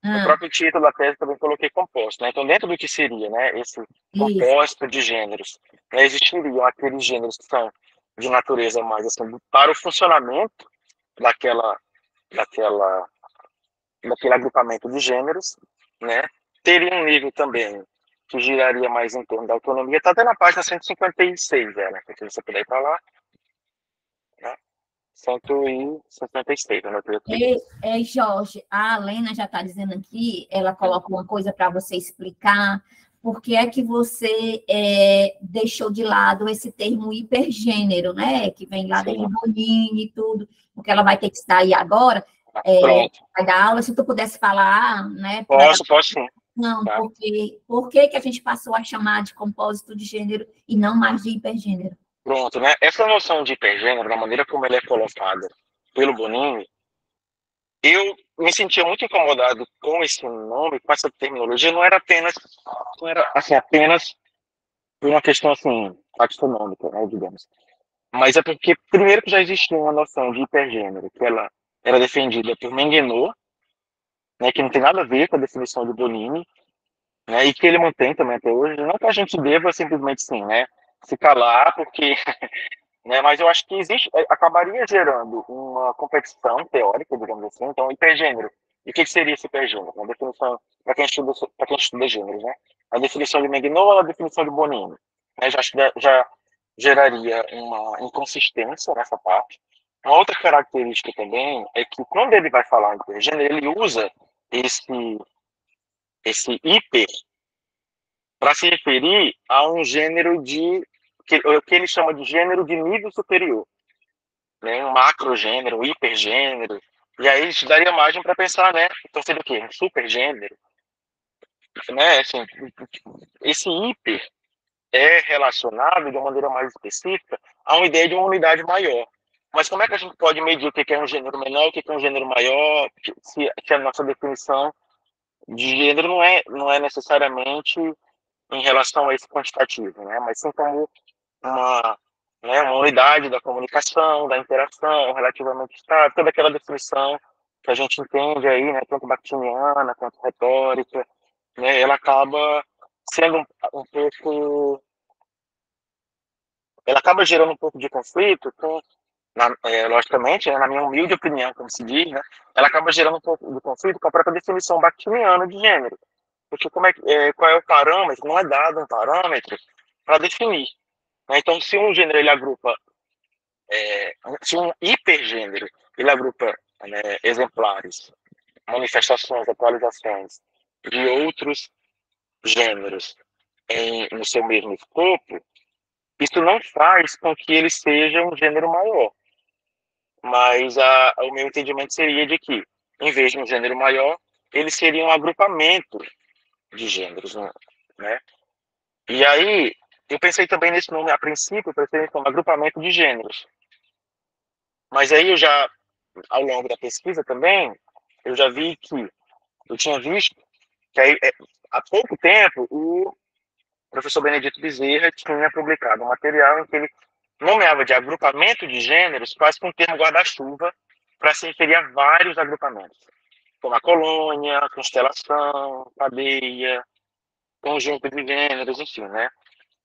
No Ah, próprio título da tese também coloquei composto, né? Então, dentro do que seria, né, esse isso. composto de gêneros, né, existiriam aqueles gêneros que são de natureza mais assim, para o funcionamento daquela, daquela, daquele agrupamento de gêneros, né? Teria um nível também que giraria mais em torno da autonomia. Está até na página 156, né? Se você puder ir para lá, né? 156, né? Jorge, a Lena já está dizendo aqui, ela coloca uma coisa para você explicar, por que é que você deixou de lado esse termo hipergênero, né? Que vem lá desde Sim. Bonini e tudo, porque ela vai ter que sair agora, Pronto. vai dar aula, se tu pudesse falar, né? Posso sim. Não, Tá? porque por que que a gente passou a chamar de compósito de gênero e não mais de hipergênero? Pronto, né? Essa noção de hipergênero, da maneira como ela é colocada pelo Bonini, eu me sentia muito incomodado com esse nome, com essa terminologia. Não era assim, apenas por uma questão assim, taxonômica, né, digamos. Mas é porque, primeiro, que já existia uma noção de hipergênero, que ela era defendida por Menguenot, né, que não tem nada a ver com a definição de Bonini, né, e que ele mantém também até hoje. Não que a gente deva simplesmente, sim, né, se calar, porque né? Mas eu acho que existe, acabaria gerando uma competição teórica, digamos assim. Então, hipergênero. E o que seria esse hipergênero? Uma definição, para quem estuda gêneros, né? A definição de Menguinot ou a definição de Bonini? Né? Já geraria uma inconsistência nessa parte. Uma outra característica também é que quando ele vai falar em hipergênero, ele usa esse, esse hiper para se referir a um gênero o que ele chama de gênero de nível superior, né? Um macrogênero, um hipergênero, e aí isso daria margem para pensar, né? Então seria o quê? Um supergênero, né? Assim, esse hiper é relacionado de uma maneira mais específica a uma ideia de uma unidade maior. Mas como é que a gente pode medir o que é um gênero menor, o que é um gênero maior, se a nossa definição de gênero não é necessariamente em relação a esse quantitativo, né? Mas sim como uma, né, uma unidade da comunicação, da interação relativamente estável, toda aquela definição que a gente entende aí, né, tanto bakhtiniana quanto retórica, né, ela acaba sendo um pouco, ela acaba gerando um pouco de conflito com, logicamente, né, na minha humilde opinião, como se diz, né, ela acaba gerando um pouco de conflito com a própria definição bakhtiniana de gênero, porque qual é o parâmetro? Não é dado um parâmetro para definir. Né? Então, se um gênero ele agrupa se um hipergênero ele agrupa, né, exemplares, manifestações, atualizações de outros gêneros no seu mesmo escopo, isso não faz com que ele seja um gênero maior. Mas o meu entendimento seria de que, em vez de um gênero maior, ele seria um agrupamento de gêneros. Né? E aí, eu pensei também nesse nome, a princípio, eu pensei como agrupamento de gêneros. Mas aí ao longo da pesquisa também, eu já vi que, eu tinha visto que aí, há pouco tempo o professor Benedito Bezerra tinha publicado um material em que ele nomeava de agrupamento de gêneros quase que um termo guarda-chuva para se referir a vários agrupamentos, como a colônia, constelação, cadeia, conjunto de gêneros, enfim, né?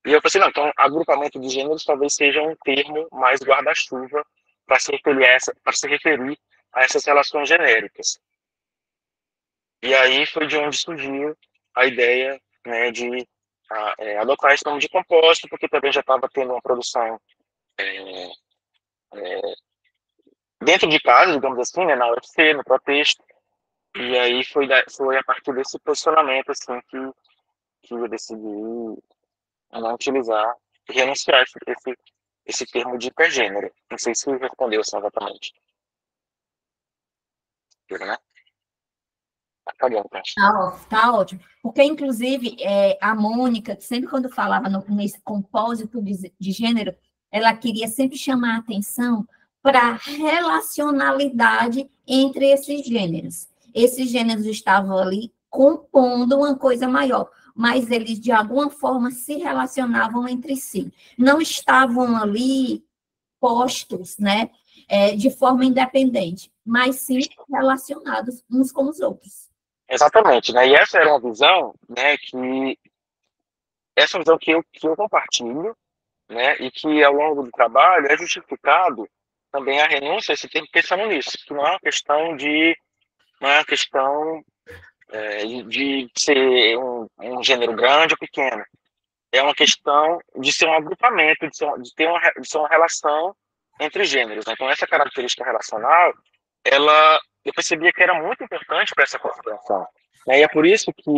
E eu pensei, não, então agrupamento de gêneros talvez seja um termo mais guarda-chuva para se referir a essas relações genéricas. E aí foi de onde surgiu a ideia, né, de adotar esse nome de composto, porque também já estava tendo uma produção dentro de casa, digamos assim, né, na UFC, no Proteste. E aí foi a partir desse posicionamento assim, que eu decidi não utilizar e renunciar a esse termo de hipergênero. Não sei se respondeu assim exatamente. Né? Tá bom, então. Tá ótimo. Porque, inclusive, a Mônica, sempre quando falava nesse compósito de gênero, ela queria sempre chamar a atenção para a relacionalidade entre esses gêneros. Esses gêneros estavam ali compondo uma coisa maior, mas eles, de alguma forma, se relacionavam entre si. Não estavam ali postos, né, de forma independente, mas sim relacionados uns com os outros. Exatamente, né? E essa era uma visão, né, essa visão que eu compartilho, né, e que ao longo do trabalho é justificado também a renúncia a esse tempo pensando nisso, que não é uma questão de ser um gênero grande ou pequeno, é uma questão de ser um agrupamento, de ser uma relação entre gêneros. Né? Então essa característica relacional, eu percebia que era muito importante para essa compreensão. Né? E é por isso que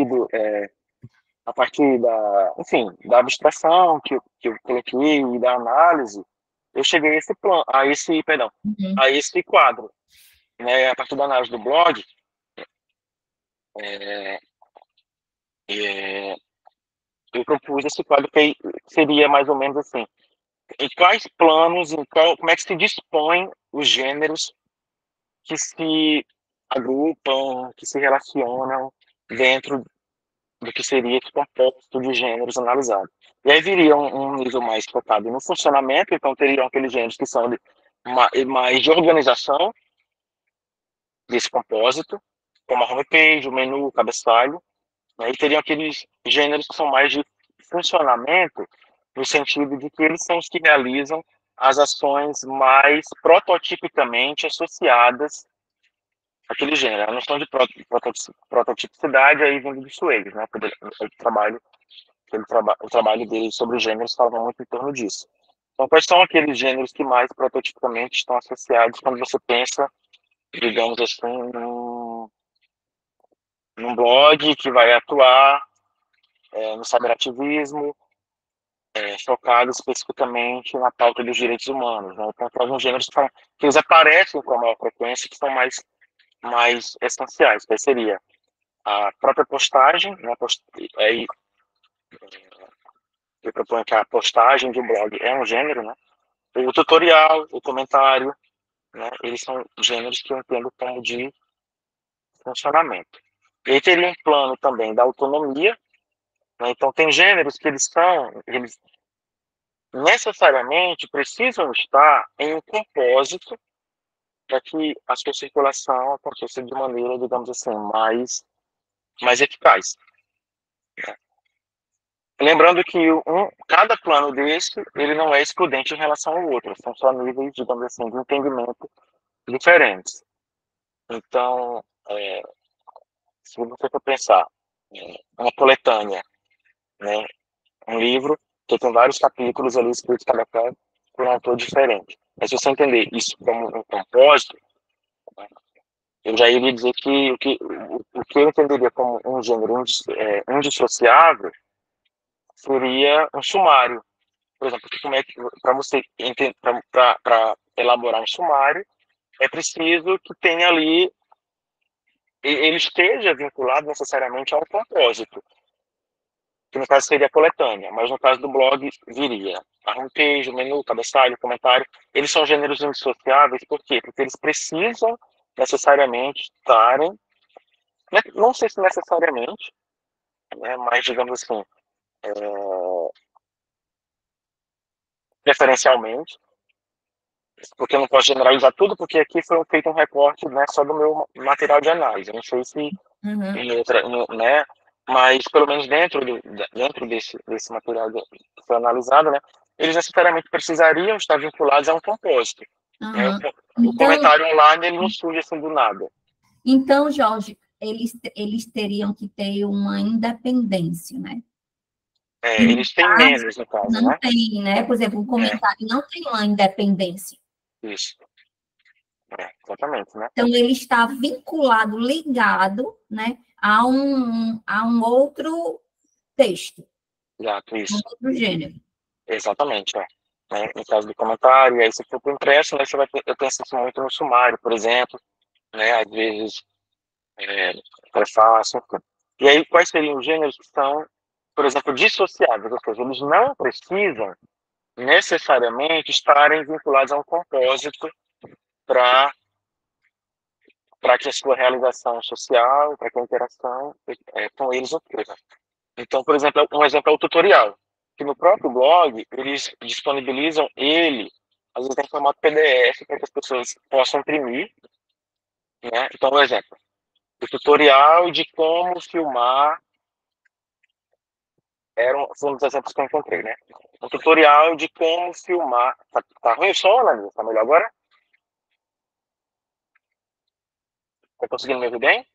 a partir enfim, da abstração que eu coloquei e da análise, eu cheguei a Uhum. a esse quadro, né? A partir da análise do blog, é, é, eu propus esse quadro que seria mais ou menos assim: em quais planos, como é que se dispõe os gêneros que se agrupam, que se relacionam dentro do que seria esse composto de gêneros analisado. E aí viria um nível mais focado no funcionamento, então teriam aqueles gêneros que são mais de organização desse compósito, como a homepage, o menu, o cabeçalho, né? E teriam aqueles gêneros que são mais de funcionamento, no sentido de que eles são os que realizam as ações mais prototipicamente associadas àquele gênero. A noção de prototipicidade aí vindo de Swales, né? O trabalho dele sobre os gêneros falava muito em torno disso. Então, quais são aqueles gêneros que mais prototipicamente estão associados quando você pensa, digamos assim, num blog que vai atuar no cyberativismo, focado especificamente na pauta dos direitos humanos. Né? Então, tem alguns gêneros que eles aparecem com a maior frequência, que são mais essenciais, que seria a própria postagem, né? Aí, eu proponho que a postagem de um blog é um gênero, né? O tutorial, o comentário, né? Eles são gêneros que eu entendo como de funcionamento. E aí teria um plano também da autonomia, né? Então tem gêneros que eles necessariamente precisam estar em um compósito para que a sua circulação aconteça de maneira, digamos assim, mais eficaz. Lembrando que cada plano desse, ele não é excludente em relação ao outro, são só níveis, digamos assim, de entendimento diferentes. Então, se você for pensar uma coletânea, né, um livro que tem vários capítulos ali escritos cada qual por um autor diferente. Mas se você entender isso como um compósito, né, eu já iria dizer que o que eu entenderia como um gênero indissociável seria um sumário. Por exemplo, como é que para você para elaborar um sumário é preciso que tenha ali ele esteja vinculado necessariamente a um propósito, que no caso seria a coletânea, mas no caso do blog viria a homepage, o menu, o cabeçalho, o comentário. Eles são gêneros indissociáveis, por quê? Porque eles precisam necessariamente estarem, não sei se necessariamente, né, mas digamos assim, preferencialmente, porque eu não posso generalizar tudo, porque aqui foi feito um recorte, né, só do meu material de análise. Eu não sei se em outra, né, mas pelo menos dentro desse material que foi analisado, né, eles necessariamente precisariam estar vinculados a um compósito. Né? O Então, comentário online ele não surge assim do nada. então, Jorge, eles teriam que ter uma independência, né? E no Eles têm caso, menos, no caso, não né? tem, né? Por exemplo, um comentário não tem uma independência. Isso. Exatamente, né? Então, ele está vinculado, ligado, né, a um outro texto, Exato, um isso. outro gênero. Exatamente, né? No caso do comentário, e aí se for para o impresso, né, eu penso isso muito no sumário, por exemplo, né? Às vezes, prefácio, enfim. E aí, quais seriam os gêneros que são, por exemplo, dissociáveis? Ou seja, eles não precisam necessariamente estarem vinculados a um compósito para que a sua realização social, para que a interação com eles ocorra. Então, por exemplo, um exemplo é o tutorial, que no próprio blog eles disponibilizam ele, às vezes em formato PDF, para que as pessoas possam imprimir, né? Então, um exemplo, o tutorial de como filmar, foi um dos exemplos que eu encontrei, né? Um tutorial de como filmar, tá ruim o som, Ana? Tá melhor agora? Tá conseguindo me ouvir bem?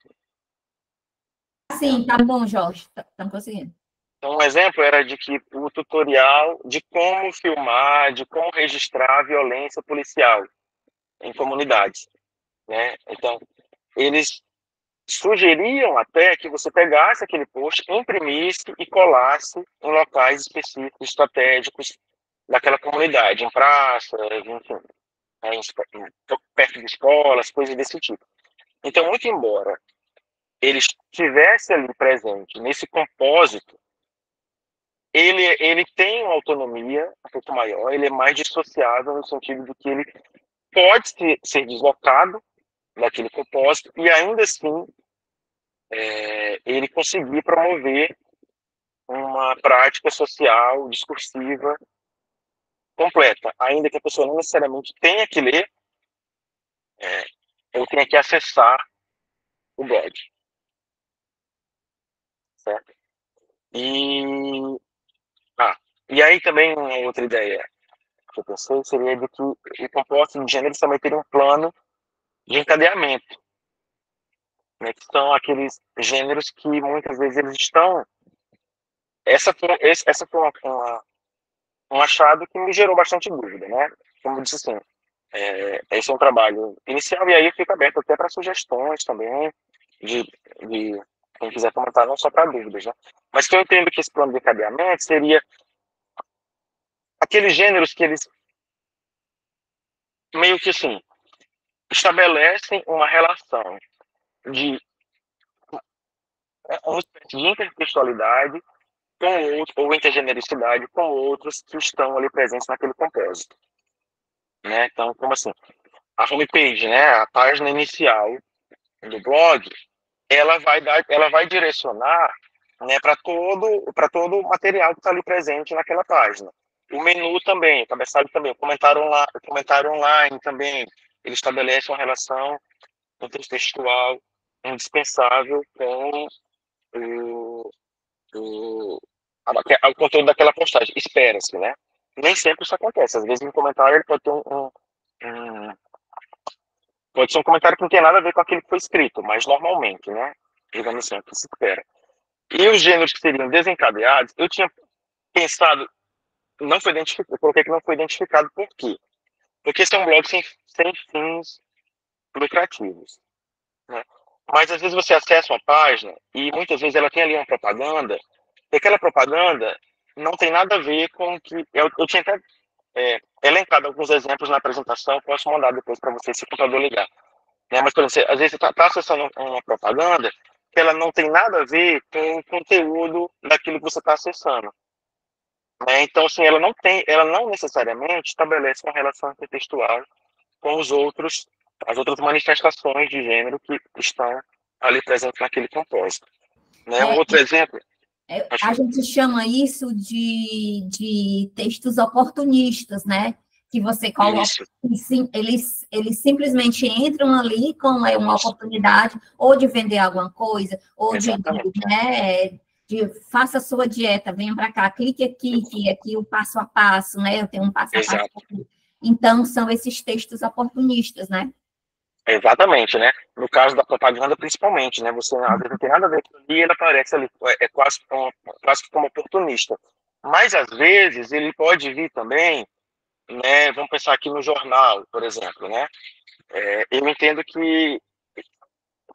Sim, tá bom, Jorge, estamos conseguindo. Então, um exemplo era de que o tutorial de como filmar, de como registrar violência policial em comunidades, né? Então, eles sugeriam até que você pegasse aquele post, imprimisse e colasse em locais específicos, estratégicos daquela comunidade, em praças, enfim, perto de escolas, coisas desse tipo. Então, muito embora ele estivesse ali presente nesse compósito, ele tem uma autonomia um pouco maior, ele é mais dissociável no sentido de que ele pode ser deslocado daquele compósito e ainda assim ele conseguir promover uma prática social, discursiva completa, ainda que a pessoa não necessariamente tenha que ler ou tenha que acessar o blog, certo? E, e aí também uma outra ideia que eu pensei seria de que o composto de gênero também teria um plano de encadeamento, né, que são aqueles gêneros que muitas vezes eles estão. Essa foi um achado que me gerou bastante dúvida, né? Como eu disse assim, esse é um trabalho inicial e aí eu fico aberto até para sugestões também, de quem quiser comentar, não só para dúvidas, né? Mas que eu entendo que esse plano de encadeamento seria aqueles gêneros que eles meio que assim estabelecem uma relação de uma espécie de intertextualidade com outro, ou intergenericidade com outros que estão ali presentes naquele compósito, né? Então, como assim? A homepage, né, a página inicial do blog, ela vai direcionar, né, para todo o material que está ali presente naquela página. O menu também, o cabeçalho também, o comentário online também, ele estabelece uma relação intertextual indispensável com o, o, o conteúdo daquela postagem. Espera-se, né? Nem sempre isso acontece. Às vezes, um comentário ele pode ter um pode ser um comentário que não tem nada a ver com aquilo que foi escrito, mas normalmente, né? Digamos assim, é o que se espera. E os gêneros que seriam desencadeados, eu tinha pensado, não foi identificado, eu coloquei que não foi identificado por quê? Porque esse é um blog sem fins lucrativos, né? Mas às vezes você acessa uma página e muitas vezes ela tem ali uma propaganda, e aquela propaganda não tem nada a ver com o que. Eu tinha até elencado alguns exemplos na apresentação, posso mandar depois para você se o computador ligar. Né? Mas, por exemplo, às vezes você está acessando uma propaganda que ela não tem nada a ver com o conteúdo daquilo que você está acessando. Né? Então, assim, ela não necessariamente estabelece uma relação intertextual com as outras manifestações de gênero que estão ali presentes naquele compósito. Né? Um outro exemplo. A gente chama isso de textos oportunistas, né? que você coloca, Isso, eles simplesmente entram ali com uma oportunidade ou de vender alguma coisa, ou exatamente. né, de faça a sua dieta, venha para cá, clique aqui, que aqui o passo a passo, né? Eu tenho um passo a passo Exato. aqui. Então, são esses textos oportunistas, né? Exatamente, né? No caso da propaganda, principalmente, né? Você às vezes não tem nada a ver com ele, ele aparece ali, é quase que como oportunista. Mas às vezes ele pode vir também, né? Vamos pensar aqui no jornal, por exemplo, né? Eu entendo que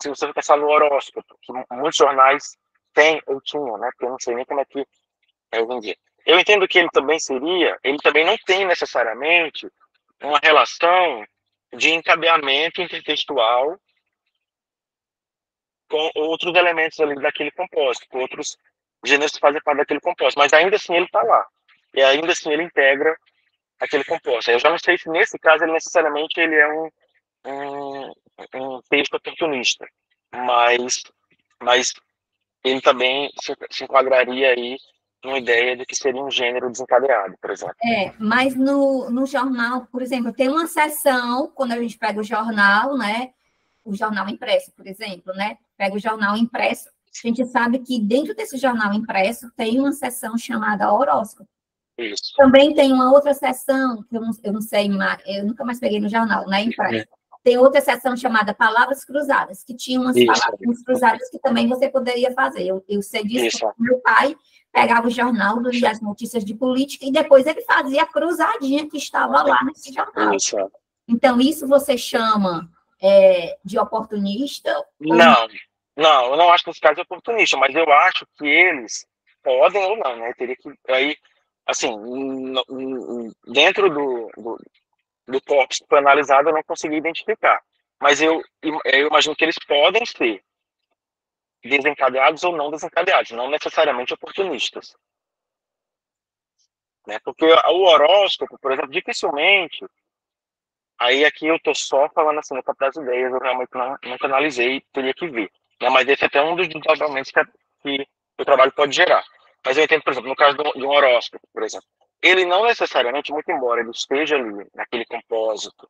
se você pensar no horóscopo, que muitos jornais têm ou tinham, né? Porque eu não sei nem como é que é hoje em dia. Eu entendo que ele também não tem necessariamente uma relação de encadeamento intertextual com outros elementos ali daquele compósito, com outros gêneros que fazem parte daquele compósito, mas ainda assim ele está lá. E ainda assim ele integra aquele composto. Eu já não sei se nesse caso ele necessariamente ele é um, um texto oportunista, mas, mas ele também se enquadraria aí numa ideia de que seria um gênero desencadeado, por exemplo. Mas no jornal, por exemplo, tem uma seção, quando a gente pega o jornal, né? O jornal impresso, por exemplo, né? Pega o jornal impresso, a gente sabe que dentro desse jornal impresso tem uma seção chamada horóscopo. Isso. Também tem uma outra seção, que eu não sei, eu nunca mais peguei no jornal, né? Impresso. Tem outra seção chamada Palavras Cruzadas, que tinha umas Isso. palavras cruzadas que também você poderia fazer. Eu sei disso Isso. porque meu pai pegava o jornal, lia as notícias de política e depois ele fazia a cruzadinha que estava lá nesse jornal. Isso. Então, isso você chama de oportunista? Não, não, eu não acho que nesse caso é oportunista, mas eu acho que eles podem ou não, né? Teria que aí, assim, dentro do corpus que foi analisado, eu não consegui identificar. Mas eu imagino que eles podem ser desencadeados ou não desencadeados, não necessariamente oportunistas. Né? Porque o horóscopo, por exemplo, dificilmente. Aí aqui eu tô só falando assim, no campo das ideias, eu realmente nunca analisei, teria que ver. Né? Mas esse é até um dos desdobramentos que o trabalho pode gerar. Mas eu entendo, por exemplo, no caso de um horóscopo, por exemplo, ele não necessariamente, muito embora ele esteja ali naquele compósito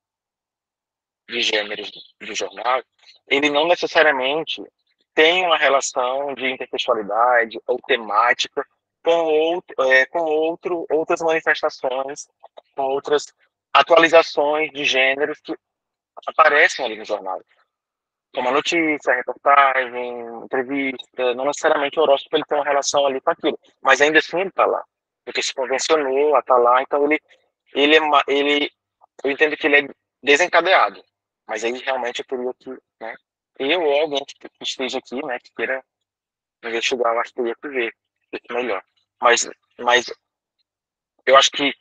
de gêneros do jornal, ele não necessariamente tem uma relação de intertextualidade ou temática com outras manifestações, com outras atualizações de gêneros que aparecem ali no jornal. Como a notícia, a reportagem, entrevista, não necessariamente o horóscopo ele tem uma relação ali com aquilo, mas ainda assim ele está lá, porque se convencionou a estar lá, então eu entendo que ele é desencadeado, mas aí realmente eu teria que, né, eu ou alguém que esteja aqui, né, que queira investigar, eu acho que teria que ver isso melhor. Mas eu acho que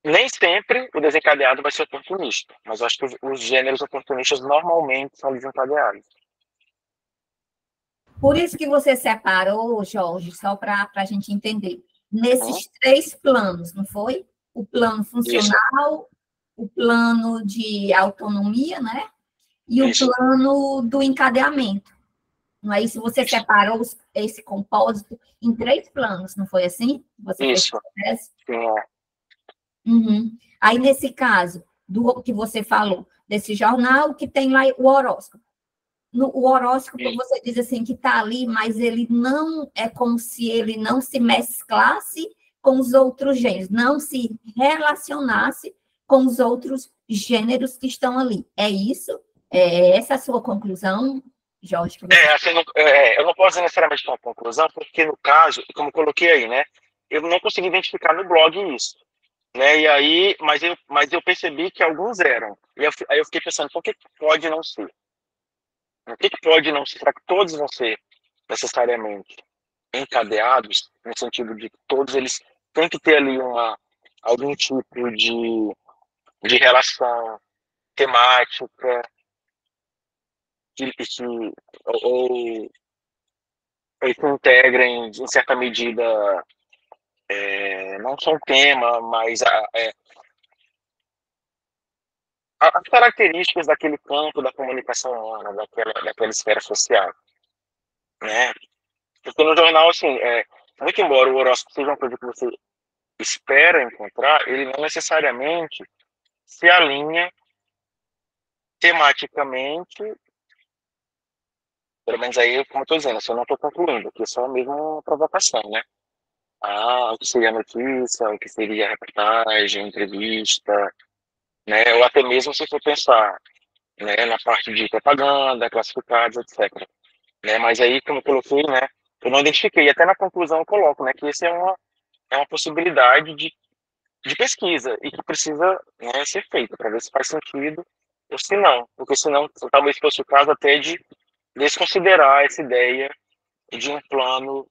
nem sempre o desencadeado vai ser oportunista, mas eu acho que os gêneros oportunistas normalmente são desencadeados. Por isso que você separou, Jorge, só para a gente entender, Hum? nesses 3 planos, não foi? O plano Isso, funcional, o plano de autonomia, né? E o isso, plano do encadeamento. Não é isso? Você isso, separou esse compósito em 3 planos, não foi assim? Você fez isso. esse? Sim, é. Uhum. Aí, nesse caso, do que você falou, desse jornal que tem lá o horóscopo. O horóscopo, E- você diz assim, que está ali, mas ele não é como se ele não se mesclasse com os outros gêneros, não se relacionasse com os outros gêneros que estão ali. É isso? É essa a sua conclusão, Jorge, que você... assim, eu não posso dizer necessariamente uma conclusão, porque no caso, como eu coloquei aí, né, eu não consegui identificar no blog isso. Né, e aí, mas eu percebi que alguns eram. Aí eu fiquei pensando, por que pode não ser? O que pode não ser? Será que todos vão ser necessariamente encadeados, no sentido de que todos eles têm que ter ali algum tipo de relação temática, que ou que integrem, em certa medida, não só o tema, mas as características daquele campo da comunicação humana, daquela esfera social, né? Porque no jornal, assim, muito embora o horóscopo seja uma coisa que você espera encontrar, ele não necessariamente se alinha tematicamente, pelo menos aí, como eu estou dizendo, se eu não estou concluindo, aqui é só mesmo uma provocação, né? O que seria notícia, o que seria reportagem, entrevista, né? Ou até mesmo se for pensar, né, na parte de propaganda, classificados, etc. Né? Mas aí, como eu coloquei, né, eu não identifiquei, até na conclusão eu coloco, né, que esse é uma possibilidade de pesquisa e que precisa, né, ser feita para ver se faz sentido ou se não, porque senão talvez fosse o caso até de desconsiderar essa ideia de um plano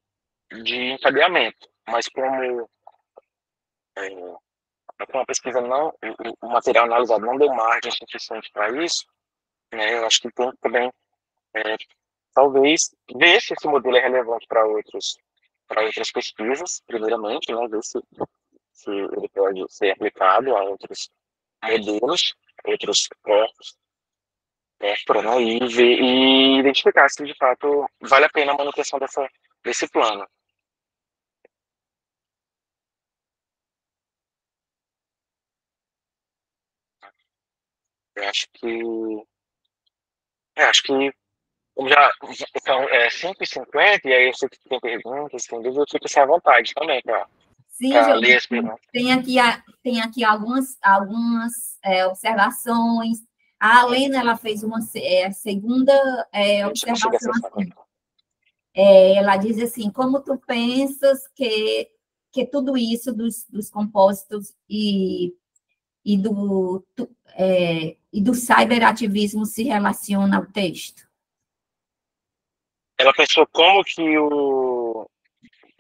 de encadeamento, mas como a pesquisa não, o material analisado não deu margem suficiente para isso, né, eu acho que tem também, é, talvez, ver se esse modelo é relevante para outras pesquisas, primeiramente, né, ver se ele pode ser aplicado a outros modelos, outros corpos, né, e identificar se de fato vale a pena a manutenção desse plano. Eu acho que como já são 5h50, e aí eu sei que tem perguntas, tem dúvidas, eu fico sem à vontade também Sim, para Jorge, ler as perguntas. tem aqui algumas observações. A Lena, ela fez uma segunda Eu consigo observação acessar. assim. Ela diz assim, como tu pensas que tudo isso dos compósitos e do cyberativismo se relaciona ao texto? Ela pensou como que o.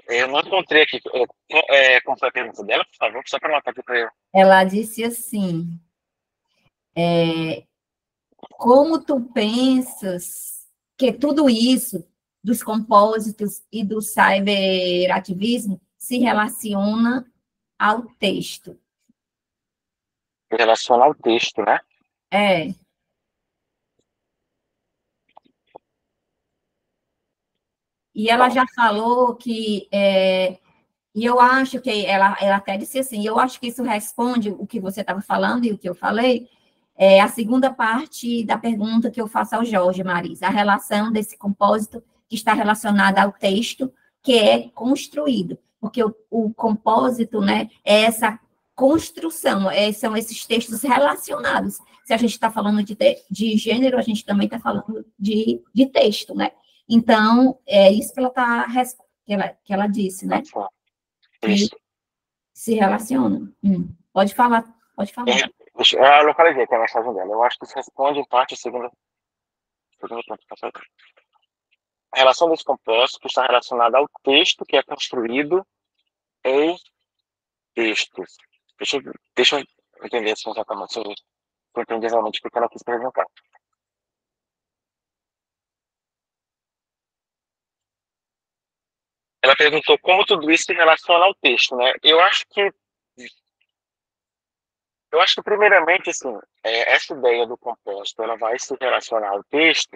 Eu não encontrei aqui. Como foi a pergunta dela, por favor, só para anotar aqui para eu. Ela disse assim, como tu pensas que tudo isso dos compósitos e do cyberativismo se relaciona ao texto? Em relação ao texto, né? É, e ela Bom, já falou que, e eu acho que ela até disse assim, eu acho que isso responde o que você estava falando e o que eu falei, a segunda parte da pergunta que eu faço ao Jorge, Marisa, a relação desse compósito que está relacionada ao texto que é construído, porque o compósito, né, é essa construção, são esses textos relacionados. Se a gente está falando de gênero, a gente também está falando de texto, né? Então, é isso que ela disse, tá né? bom. Que Isso. se relacionam. Pode falar, pode falar. Eu localizei aqui a mensagem dela. Eu acho que isso responde em parte a segundo ponto. A relação desse composto está relacionada ao texto que é construído em textos. Deixa eu entender assim exatamente, se eu entendi exatamente o que ela quis perguntar. Ela perguntou como tudo isso se relaciona ao texto, né? Eu acho que primeiramente, assim, essa ideia do composto, ela vai se relacionar ao texto,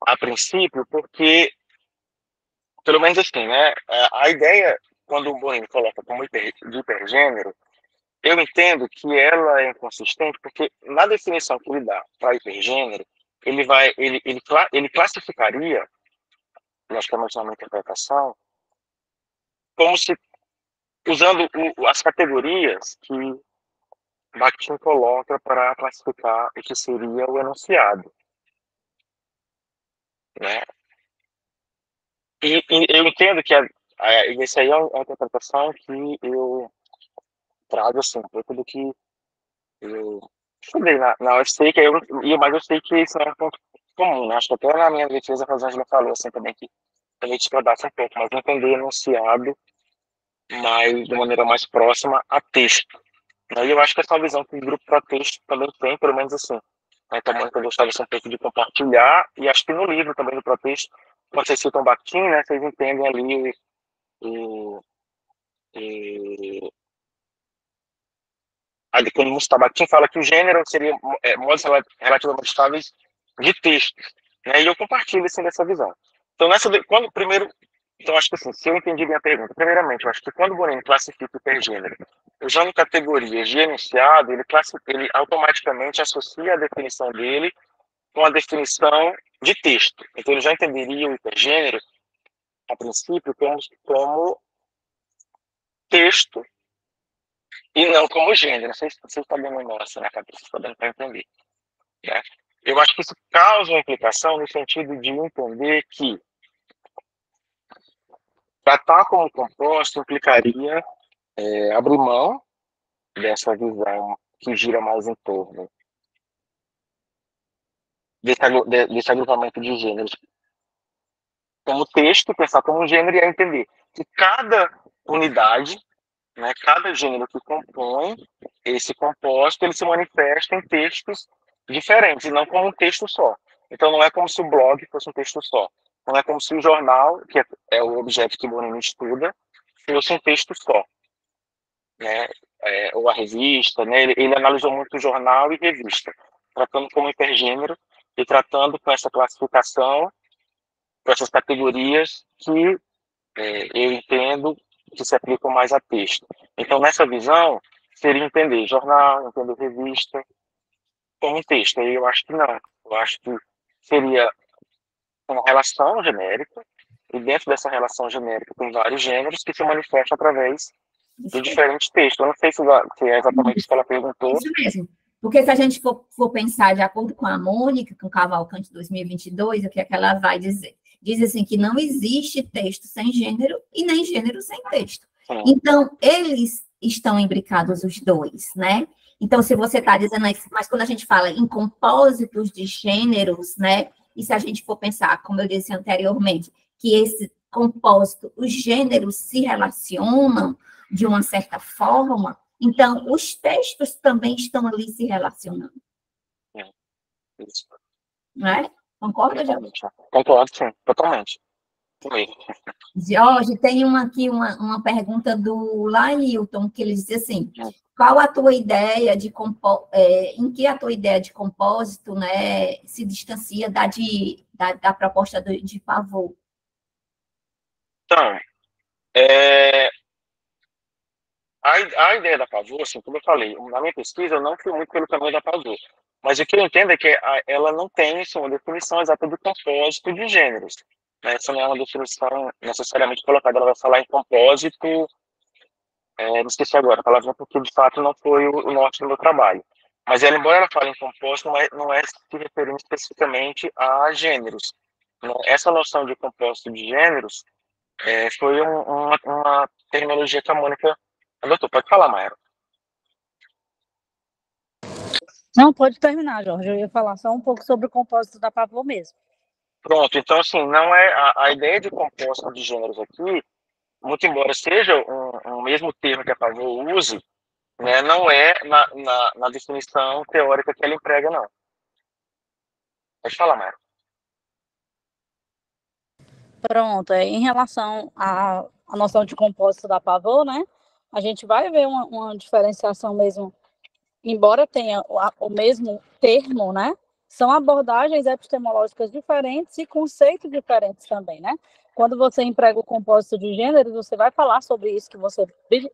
a princípio, porque, pelo menos assim, né? A ideia, quando o Bonin coloca como de hipergênero, eu entendo que ela é inconsistente, porque na definição que ele dá para hipergênero, ele classificaria, logicamente na minha interpretação, como se, usando as categorias que Bakhtin coloca para classificar o que seria o enunciado, né? E eu entendo que isso aí é uma interpretação que eu trago assim, um pouco do que eu estudei na UFC, mas eu sei que isso não é um ponto comum, né? Acho que até na minha defesa a Rosângela falou assim também que a gente discordasse um pouco, mas entender enunciado mais, de maneira mais próxima a texto. E eu acho que essa visão que o grupo para texto também tem, pelo menos assim. Né? Então, eu gostava um pouco de compartilhar, e acho que no livro também do protexto, quando vocês citam Bakhtin, né, vocês entendem ali o, ali, quando Mustafa Bakhtin fala que o gênero seria modos relativamente estáveis de textos. Né, e eu compartilho assim, dessa visão. Então, quando primeiro Então, acho que assim, se eu entendi minha pergunta, primeiramente, eu acho que quando o Bonin classifica o hipergênero usando categorias de enunciado, ele automaticamente associa a definição dele com a definição de texto. Então, ele já entenderia o hipergênero, a princípio, como texto e não como gênero. Não sei se está dando um nossa na cabeça, está dando para entender. Né? Eu acho que isso causa uma implicação no sentido de entender que tratar como composto implicaria abrir mão dessa visão que gira mais em torno desse agrupamento de gêneros como texto, pensar como gênero e entender que cada unidade, né, cada gênero que compõe esse composto, ele se manifesta em textos diferentes, e não como um texto só. Então, não é como se o blog fosse um texto só. Não é como se o jornal, que é o objeto que o Bonin estuda, fosse um texto só. Né? Ou a revista, né? Ele analisou muito jornal e revista, tratando como hipergênero e tratando com essa classificação, com essas categorias que eu entendo que se aplicam mais a texto. Então, nessa visão, seria entender jornal, entender revista como um texto. Aí eu acho que não. Eu acho que seria uma relação genérica, e dentro dessa relação genérica tem vários gêneros que se manifestam através de diferentes textos. Eu não sei se é exatamente isso que ela perguntou. Isso mesmo. Porque se a gente for pensar de acordo com a Mônica, com o Cavalcante 2022, o que é que ela vai dizer? Diz assim que não existe texto sem gênero e nem gênero sem texto. Sim. Então, eles estão imbricados os dois, né? Então, se você está dizendo isso, mas quando a gente fala em compósitos de gêneros, né? E se a gente for pensar, como eu disse anteriormente, que esse compósito, os gêneros se relacionam de uma certa forma, então, os textos também estão ali se relacionando. Isso. Não é? Concorda, Jorge? Concordo, sim, totalmente. Jorge, tem uma pergunta do Lailton, que ele diz assim, qual a tua ideia de em que a tua ideia de compósito, né, se distancia da proposta de Pavot? Então, a ideia da Pavot, assim, como eu falei, na minha pesquisa eu não fui muito pelo caminho da Pavot, mas o que eu entendo é que ela não tem assim, uma definição exata do compósito de gêneros. Né? Essa não é uma definição necessariamente colocada, ela vai falar em compósito, não esqueci agora a palavra, porque de fato não foi o norte do meu trabalho. Mas ela, embora ela fale em composto, não é se referindo especificamente a gêneros. Essa noção de composto de gêneros foi uma terminologia que a Mônica adotou. Pode falar, Maia. Não, pode terminar, Jorge. Eu ia falar só um pouco sobre o compósito da Pavot mesmo. Pronto, então assim, não é a ideia de composto de gêneros aqui, muito embora seja um mesmo termo que a Pavot use, né, não é na definição teórica que ela emprega, não. Pode falar, Maia. Pronto, em relação à noção de compósito da Pavot, né, a gente vai ver uma diferenciação mesmo, embora tenha o mesmo termo, né, são abordagens epistemológicas diferentes e conceitos diferentes também, né. Quando você emprega o compósito de gêneros, você vai falar sobre isso que você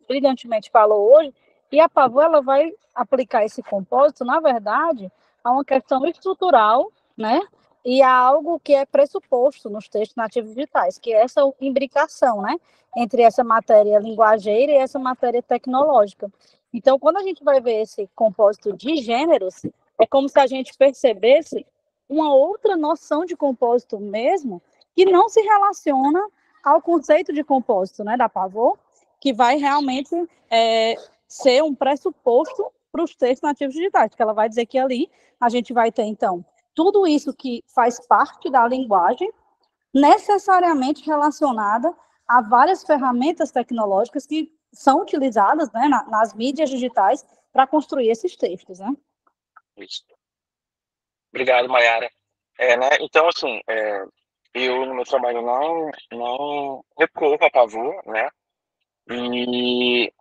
brilhantemente falou hoje, e a Pavot ela vai aplicar esse compósito, na verdade, a uma questão estrutural, né, e há algo que é pressuposto nos textos nativos digitais, que é essa imbricação, né, entre essa matéria linguageira e essa matéria tecnológica. Então, quando a gente vai ver esse compósito de gêneros, é como se a gente percebesse uma outra noção de compósito mesmo, que não se relaciona ao conceito de compósito, né, da Pavot, que vai realmente ser um pressuposto para os textos nativos digitais, que ela vai dizer que ali a gente vai ter, então, tudo isso que faz parte da linguagem, necessariamente relacionada a várias ferramentas tecnológicas que são utilizadas, né, nas mídias digitais para construir esses textos, né? Isso. Obrigado, Mayara. Né, então, assim, eu no meu trabalho não recorro a Pavot, né, e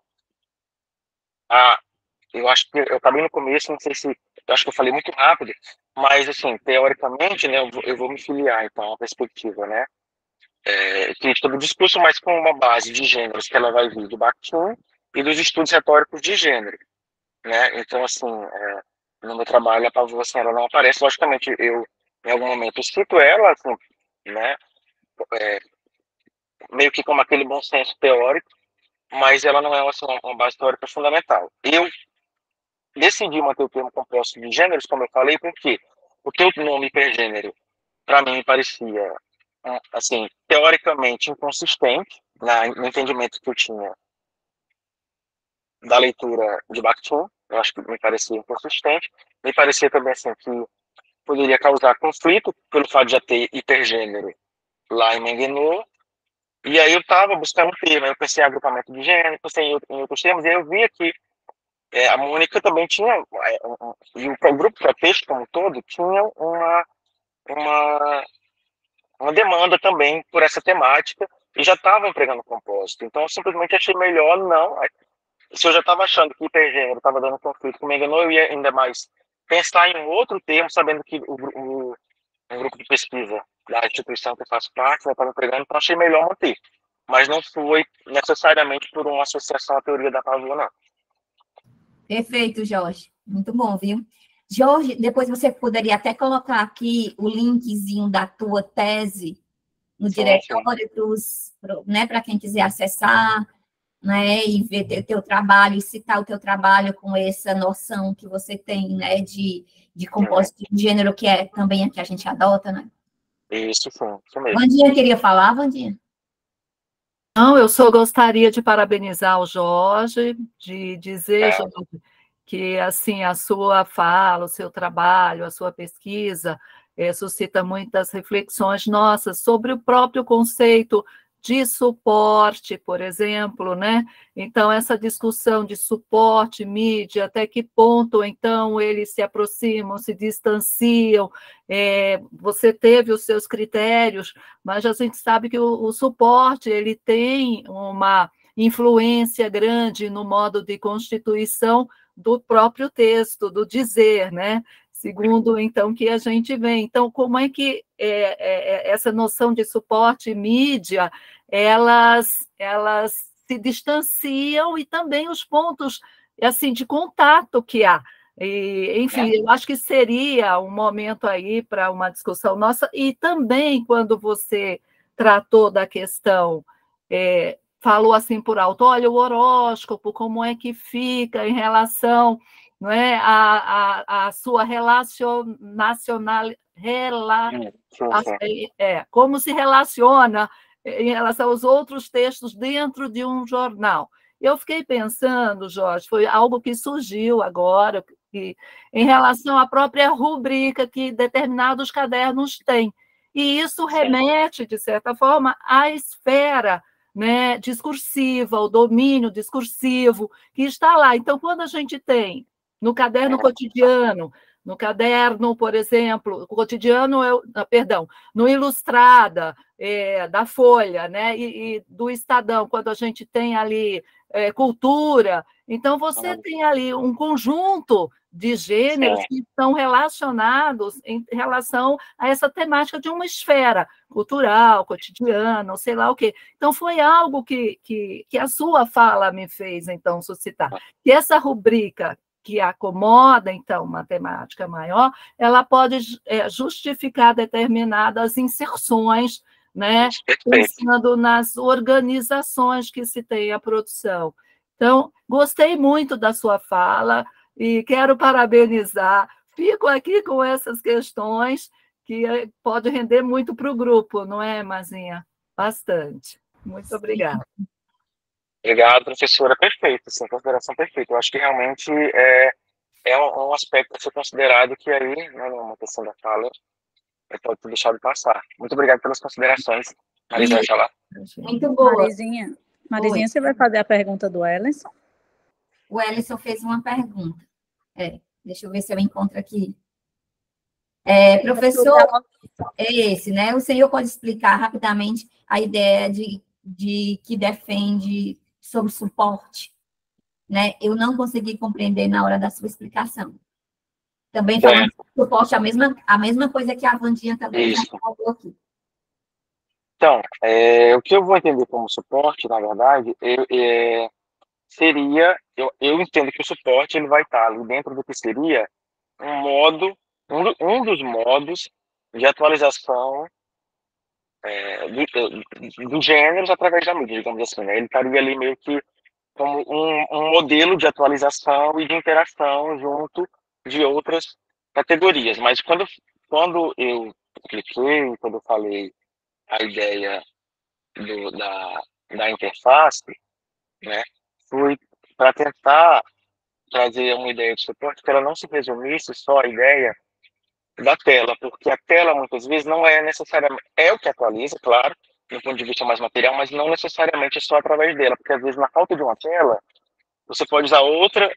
eu acho que eu acabei no começo, não sei se, eu acho que eu falei muito rápido, mas, assim, teoricamente, né, eu vou me filiar, então, à perspectiva, né, crítica do discurso, mas com uma base de gêneros que ela vai vir do Bakhtin e dos estudos retóricos de gênero, né? Então, assim, no meu trabalho, a Pavlova, assim, ela não aparece. Logicamente, eu, em algum momento, cito ela, assim, né? Meio que como aquele bom senso teórico, mas ela não é assim, uma base teórica fundamental. Eu decidi manter o termo composto de gêneros, como eu falei, por quê? Porque o nome hipergênero, para mim, me parecia, assim, teoricamente inconsistente, no entendimento que eu tinha da leitura de Bakhtin. Eu acho que me parecia inconsistente. Me parecia também, assim, que poderia causar conflito pelo fato de já ter hipergênero lá em Menguinot. E aí eu estava buscando um termo, eu pensei em agrupamento de gênero, pensei em outros termos, e aí eu vi que a Mônica também tinha, e o grupo para texto como um todo, tinha uma, uma demanda também por essa temática, e já estava empregando compósito. Então eu simplesmente achei melhor não. Se eu já estava achando que hipergênero estava dando conflito com o Mengenô, eu ia ainda mais pensar em um outro termo, sabendo que um grupo de pesquisa da instituição que eu faço parte estava empregando, então achei melhor manter. Mas não foi necessariamente por uma associação à teoria da Pavlova, não. Perfeito, Jorge. Muito bom, viu? Jorge, depois você poderia até colocar aqui o linkzinho da tua tese no diretório, né, para quem quiser acessar, né, e ver teu trabalho, e citar o teu trabalho com essa noção que você tem, né, de compósito de gênero, que é também a que a gente adota, né? Isso, sim, isso mesmo. Vandinha queria falar, Vandinha? Não, eu só gostaria de parabenizar o Jorge, de dizer, Jorge, que assim a sua fala, o seu trabalho, a sua pesquisa suscita muitas reflexões nossas sobre o próprio conceito de suporte, por exemplo, né? Então, essa discussão de suporte, mídia, até que ponto, então, eles se aproximam, se distanciam, você teve os seus critérios, mas a gente sabe que o suporte, ele tem uma influência grande no modo de constituição do próprio texto, do dizer, né? Segundo, então, que a gente vê. Então, como é que essa noção de suporte e mídia, elas se distanciam e também os pontos, assim, de contato que há. E, enfim, eu acho que seria um momento aí para uma discussão nossa, e também quando você tratou da questão, falou assim por alto, olha, o horóscopo, como é que fica em relação, não é, a sua como se relaciona em relação aos outros textos dentro de um jornal. Eu fiquei pensando, Jorge, foi algo que surgiu agora, em relação à própria rubrica que determinados cadernos têm. E isso remete, de certa forma, à esfera, né, discursiva, o domínio discursivo que está lá. Então, quando a gente tem no caderno cotidiano, no caderno, por exemplo, cotidiano, no Ilustrada, da Folha, né, e do Estadão, quando a gente tem ali cultura, então você tem ali um conjunto de gêneros que estão relacionados em relação a essa temática de uma esfera cultural, cotidiana, ou sei lá o quê. Então, foi algo que a sua fala me fez, então, suscitar. E essa rubrica que acomoda, então, uma temática maior, ela pode justificar determinadas inserções, né, pensando nas organizações que se tem a produção. Então, gostei muito da sua fala e quero parabenizar. Fico aqui com essas questões que pode render muito para o grupo, não é, Mazinha? Bastante. Muito obrigada. Obrigado, professora. Perfeito, sim, consideração perfeita. Eu acho que realmente é um aspecto a ser considerado que aí, né, numa questão da fala, pode ser deixado passar. Muito obrigado pelas considerações. Marisa vai falar. Muito boa. Marizinha, você vai fazer a pergunta do Ellenson? O Ellenson fez uma pergunta. Deixa eu ver se eu encontro aqui. Professor, é esse, né? O senhor pode explicar rapidamente a ideia de que defende sobre suporte, né? Eu não consegui compreender na hora da sua explicação. Também falando de suporte, a mesma coisa que a Vandinha também já falou aqui. Então, o que eu vou entender como suporte, na verdade, seria, eu entendo que o suporte ele vai estar ali dentro do que seria um modo, um dos modos de atualização dos gêneros através da mídia, digamos assim, né? Ele estaria ali meio que como um modelo de atualização e de interação junto de outras categorias. Mas quando eu cliquei, quando eu falei a ideia da interface, né, foi para tentar trazer uma ideia de suporte que ela não se resumisse só à ideia da tela, porque a tela muitas vezes não é necessariamente, é o que atualiza, claro, do ponto de vista mais material, mas não necessariamente só através dela, porque às vezes na falta de uma tela, você pode usar outra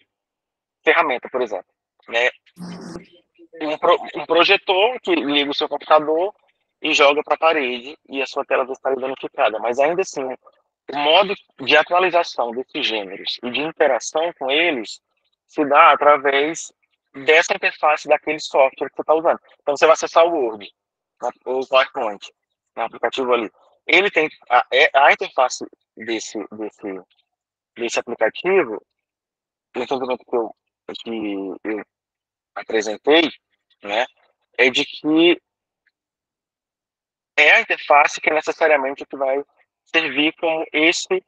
ferramenta, por exemplo, né? Um projetor que liga o seu computador e joga para a parede e a sua tela vai estar danificada, mas ainda assim, o modo de atualização desses gêneros e de interação com eles se dá através dessa interface daquele software que você está usando. Então, você vai acessar o Word, ou o PowerPoint, no aplicativo ali. Ele tem a interface desse aplicativo, o entendimento que eu apresentei, né, é de que é a interface que é necessariamente o que vai servir como esse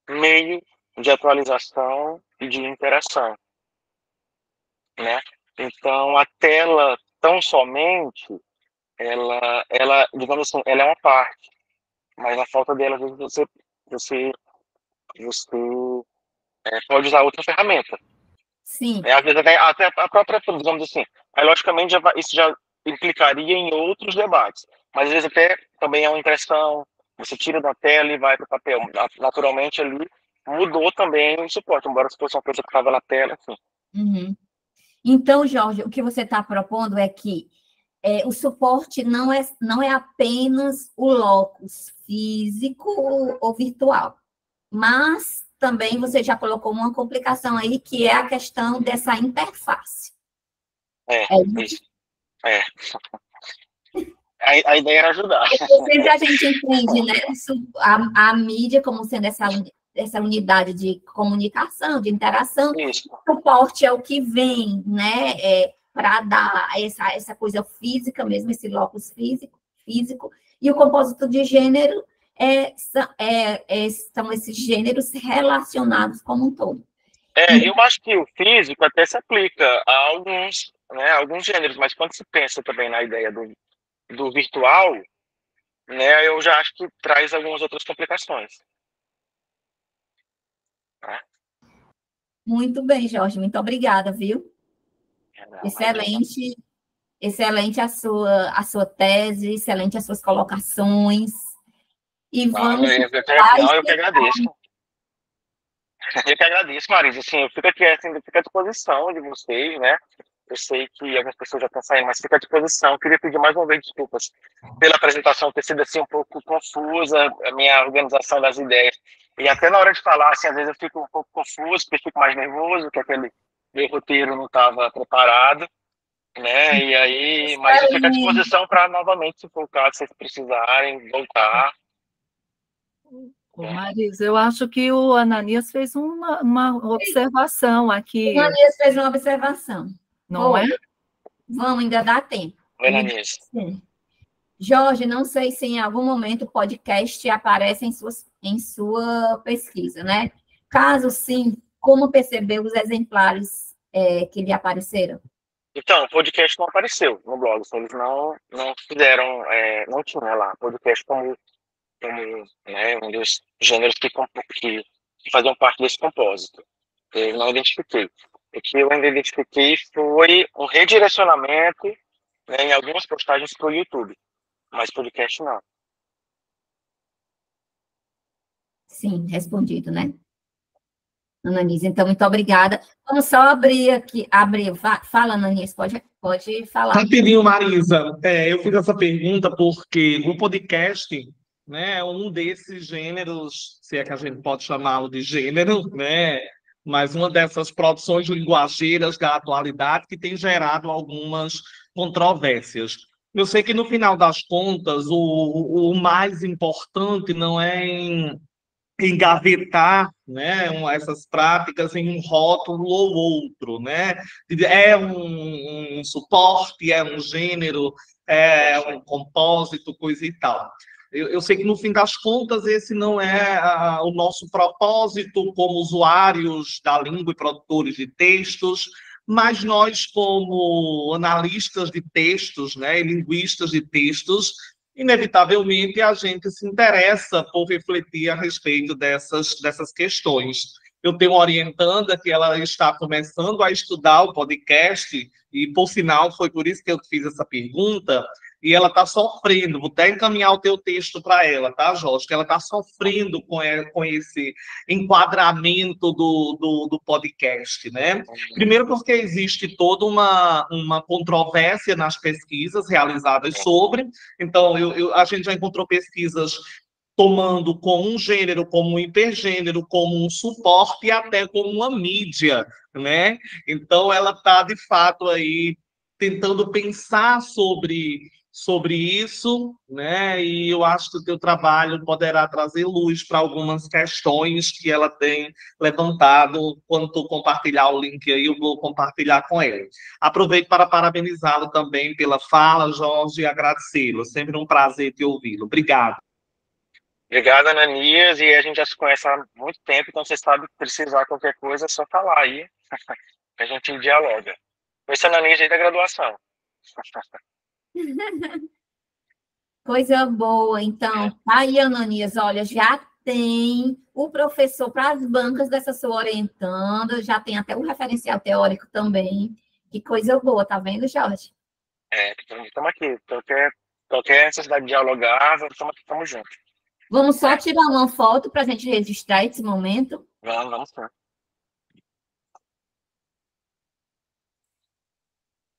meio de atualização e de interação, né? Então, a tela, tão somente, digamos assim, ela é uma parte, mas na falta dela, às vezes, você pode usar outra ferramenta. Sim. Às vezes até a própria, digamos assim, aí logicamente isso já implicaria em outros debates, mas às vezes até também é uma impressão, você tira da tela e vai para o papel, naturalmente ali mudou também o suporte, embora se fosse uma coisa que estava na tela, assim. Uhum. Então, Jorge, o que você está propondo é que o suporte não é apenas o locus físico ou virtual, mas também você já colocou uma complicação aí, que é a questão dessa interface. Isso. A ideia era ajudar. Sempre a gente entende, né, a mídia como sendo essa unidade de comunicação, de interação. Isso. O suporte é o que vem, né, para dar essa coisa física mesmo, esse locus físico, e o compósito de gênero são esses gêneros relacionados como um todo. Eu acho que o físico até se aplica a alguns gêneros, mas quando se pensa também na ideia do virtual, né, eu já acho que traz algumas outras complicações. Né? Muito bem, Jorge, muito obrigada, viu? Excelente a sua tese, excelente as suas colocações. E vamos... eu que agradeço. Eu que agradeço, Marisa. Assim, eu fico aqui, assim, fico à disposição de vocês, né? Eu sei que algumas pessoas já estão saindo, mas fico à disposição. Eu queria pedir mais uma vez desculpas pela apresentação ter sido assim um pouco confusa, a minha organização das ideias. E até na hora de falar, assim, às vezes eu fico um pouco confuso, porque fico mais nervoso, porque aquele meu roteiro não estava preparado, né? E aí, mas eu fico à disposição para novamente, se for o caso, vocês precisarem voltar. Marisa, eu acho que o Ananias fez uma observação aqui. O Ananias fez uma observação. Não é? Vamos, ainda dá tempo. Ananias. Jorge, não sei se em algum momento o podcast aparece em sua pesquisa, né? Caso sim, como percebeu os exemplares que lhe apareceram? Então, o podcast não apareceu no blog, assim, eles não fizeram, não tinha lá podcast como né, um dos gêneros que faziam parte desse compósito. Eu não identifiquei. O que eu ainda identifiquei foi um redirecionamento, né, em algumas postagens para o YouTube, mas podcast não. Sim, respondido, né? Ananias, então, muito obrigada. Vamos só abrir. Fala, Ananias, pode falar. Rapidinho, Marisa, eu fiz essa pergunta porque o podcast, né, é um desses gêneros, se é que a gente pode chamá-lo de gênero, né, mas uma dessas produções linguageiras da atualidade que tem gerado algumas controvérsias. Eu sei que no final das contas, o mais importante não é engavetar, né, essas práticas em um rótulo ou outro, né? É um suporte, é um gênero, é um compósito, coisa e tal. Eu sei que, no fim das contas, esse não é o nosso propósito como usuários da língua e produtores de textos, mas nós, como analistas de textos, né, e linguistas de textos, inevitavelmente a gente se interessa por refletir a respeito dessas questões. Eu tenho uma orientanda que ela está começando a estudar o podcast, e, por sinal, foi por isso que eu fiz essa pergunta, e ela está sofrendo, vou até encaminhar o teu texto para ela, tá, Jorge? Que ela está sofrendo com esse enquadramento do podcast, né? Primeiro porque existe toda uma controvérsia nas pesquisas realizadas sobre, então a gente já encontrou pesquisas tomando como um gênero, como um hipergênero, como um suporte e até como uma mídia, né? Então ela está, de fato, aí tentando pensar sobre isso, né? E eu acho que o teu trabalho poderá trazer luz para algumas questões que ela tem levantado. Quando tu compartilhar o link aí, eu vou compartilhar com ela. Aproveito para parabenizá-lo também pela fala, Jorge, e agradecê-lo. Sempre um prazer te ouvi-lo. Obrigado. Obrigado, Ananias, e a gente já se conhece há muito tempo, então você sabe que precisar qualquer coisa, é só falar aí, que a gente dialoga. Esse Ananias aí da graduação. Coisa boa. Então, tá aí, Ananias, olha, já tem o professor para as bancas dessa sua orientanda, já tem até o referencial teórico também. Que coisa boa, tá vendo, Jorge? Estamos aqui. Qualquer necessidade de dialogar, estamos juntos. Vamos só tirar uma foto para a gente registrar esse momento. Vamos sim.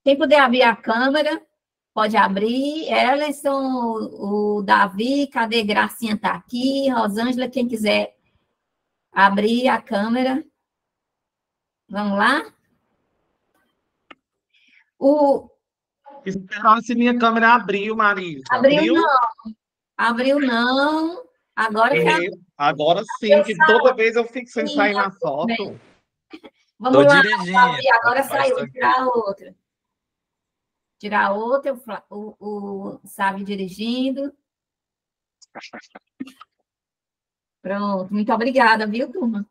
Quem puder abrir a câmera, pode abrir. Ellison, o Davi, cadê? Gracinha está aqui. Rosângela, quem quiser abrir a câmera. Vamos lá? Esperar se minha câmera abriu, Marisa. Abriu não. Abriu não. Agora agora sim, que toda vez eu fico sem sair na foto. Bem. Vamos lá, Davi. Agora saiu. Tirar a outra. Tirar a outra, o Sábio dirigindo. Pronto. Muito obrigada, viu, turma?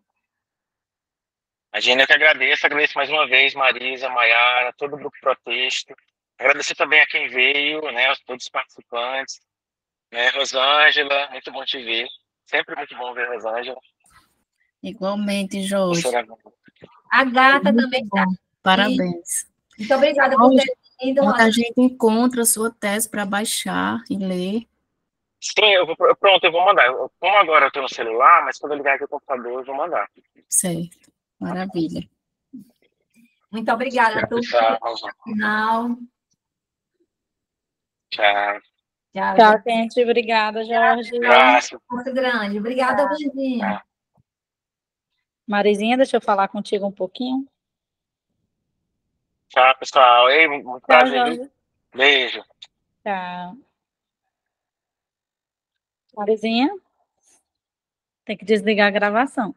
Imagina, eu que agradeço mais uma vez, Marisa, Maiara, todo o Grupo Protexto. Agradecer também a quem veio, né, a todos os participantes, né, Rosângela, muito bom te ver. Sempre muito bom ver Rosângela. Igualmente, Jorge. A Gata também está. Parabéns. Muito obrigada por ter vindo. Onde a gente encontra a sua tese para baixar e ler. Sim, pronto, eu vou mandar. Como agora eu estou no celular, mas quando eu ligar aqui o computador, eu vou mandar. Certo. Maravilha. Muito obrigada a todos. Final. Tchau. Tchau, gente. Obrigada, Jorge. Muito grande. Obrigada, Vandinha. Marizinha, deixa eu falar contigo um pouquinho. Tchau, pessoal. Ei, muito prazer. Jorge. Beijo. Tchau. Marizinha, tem que desligar a gravação.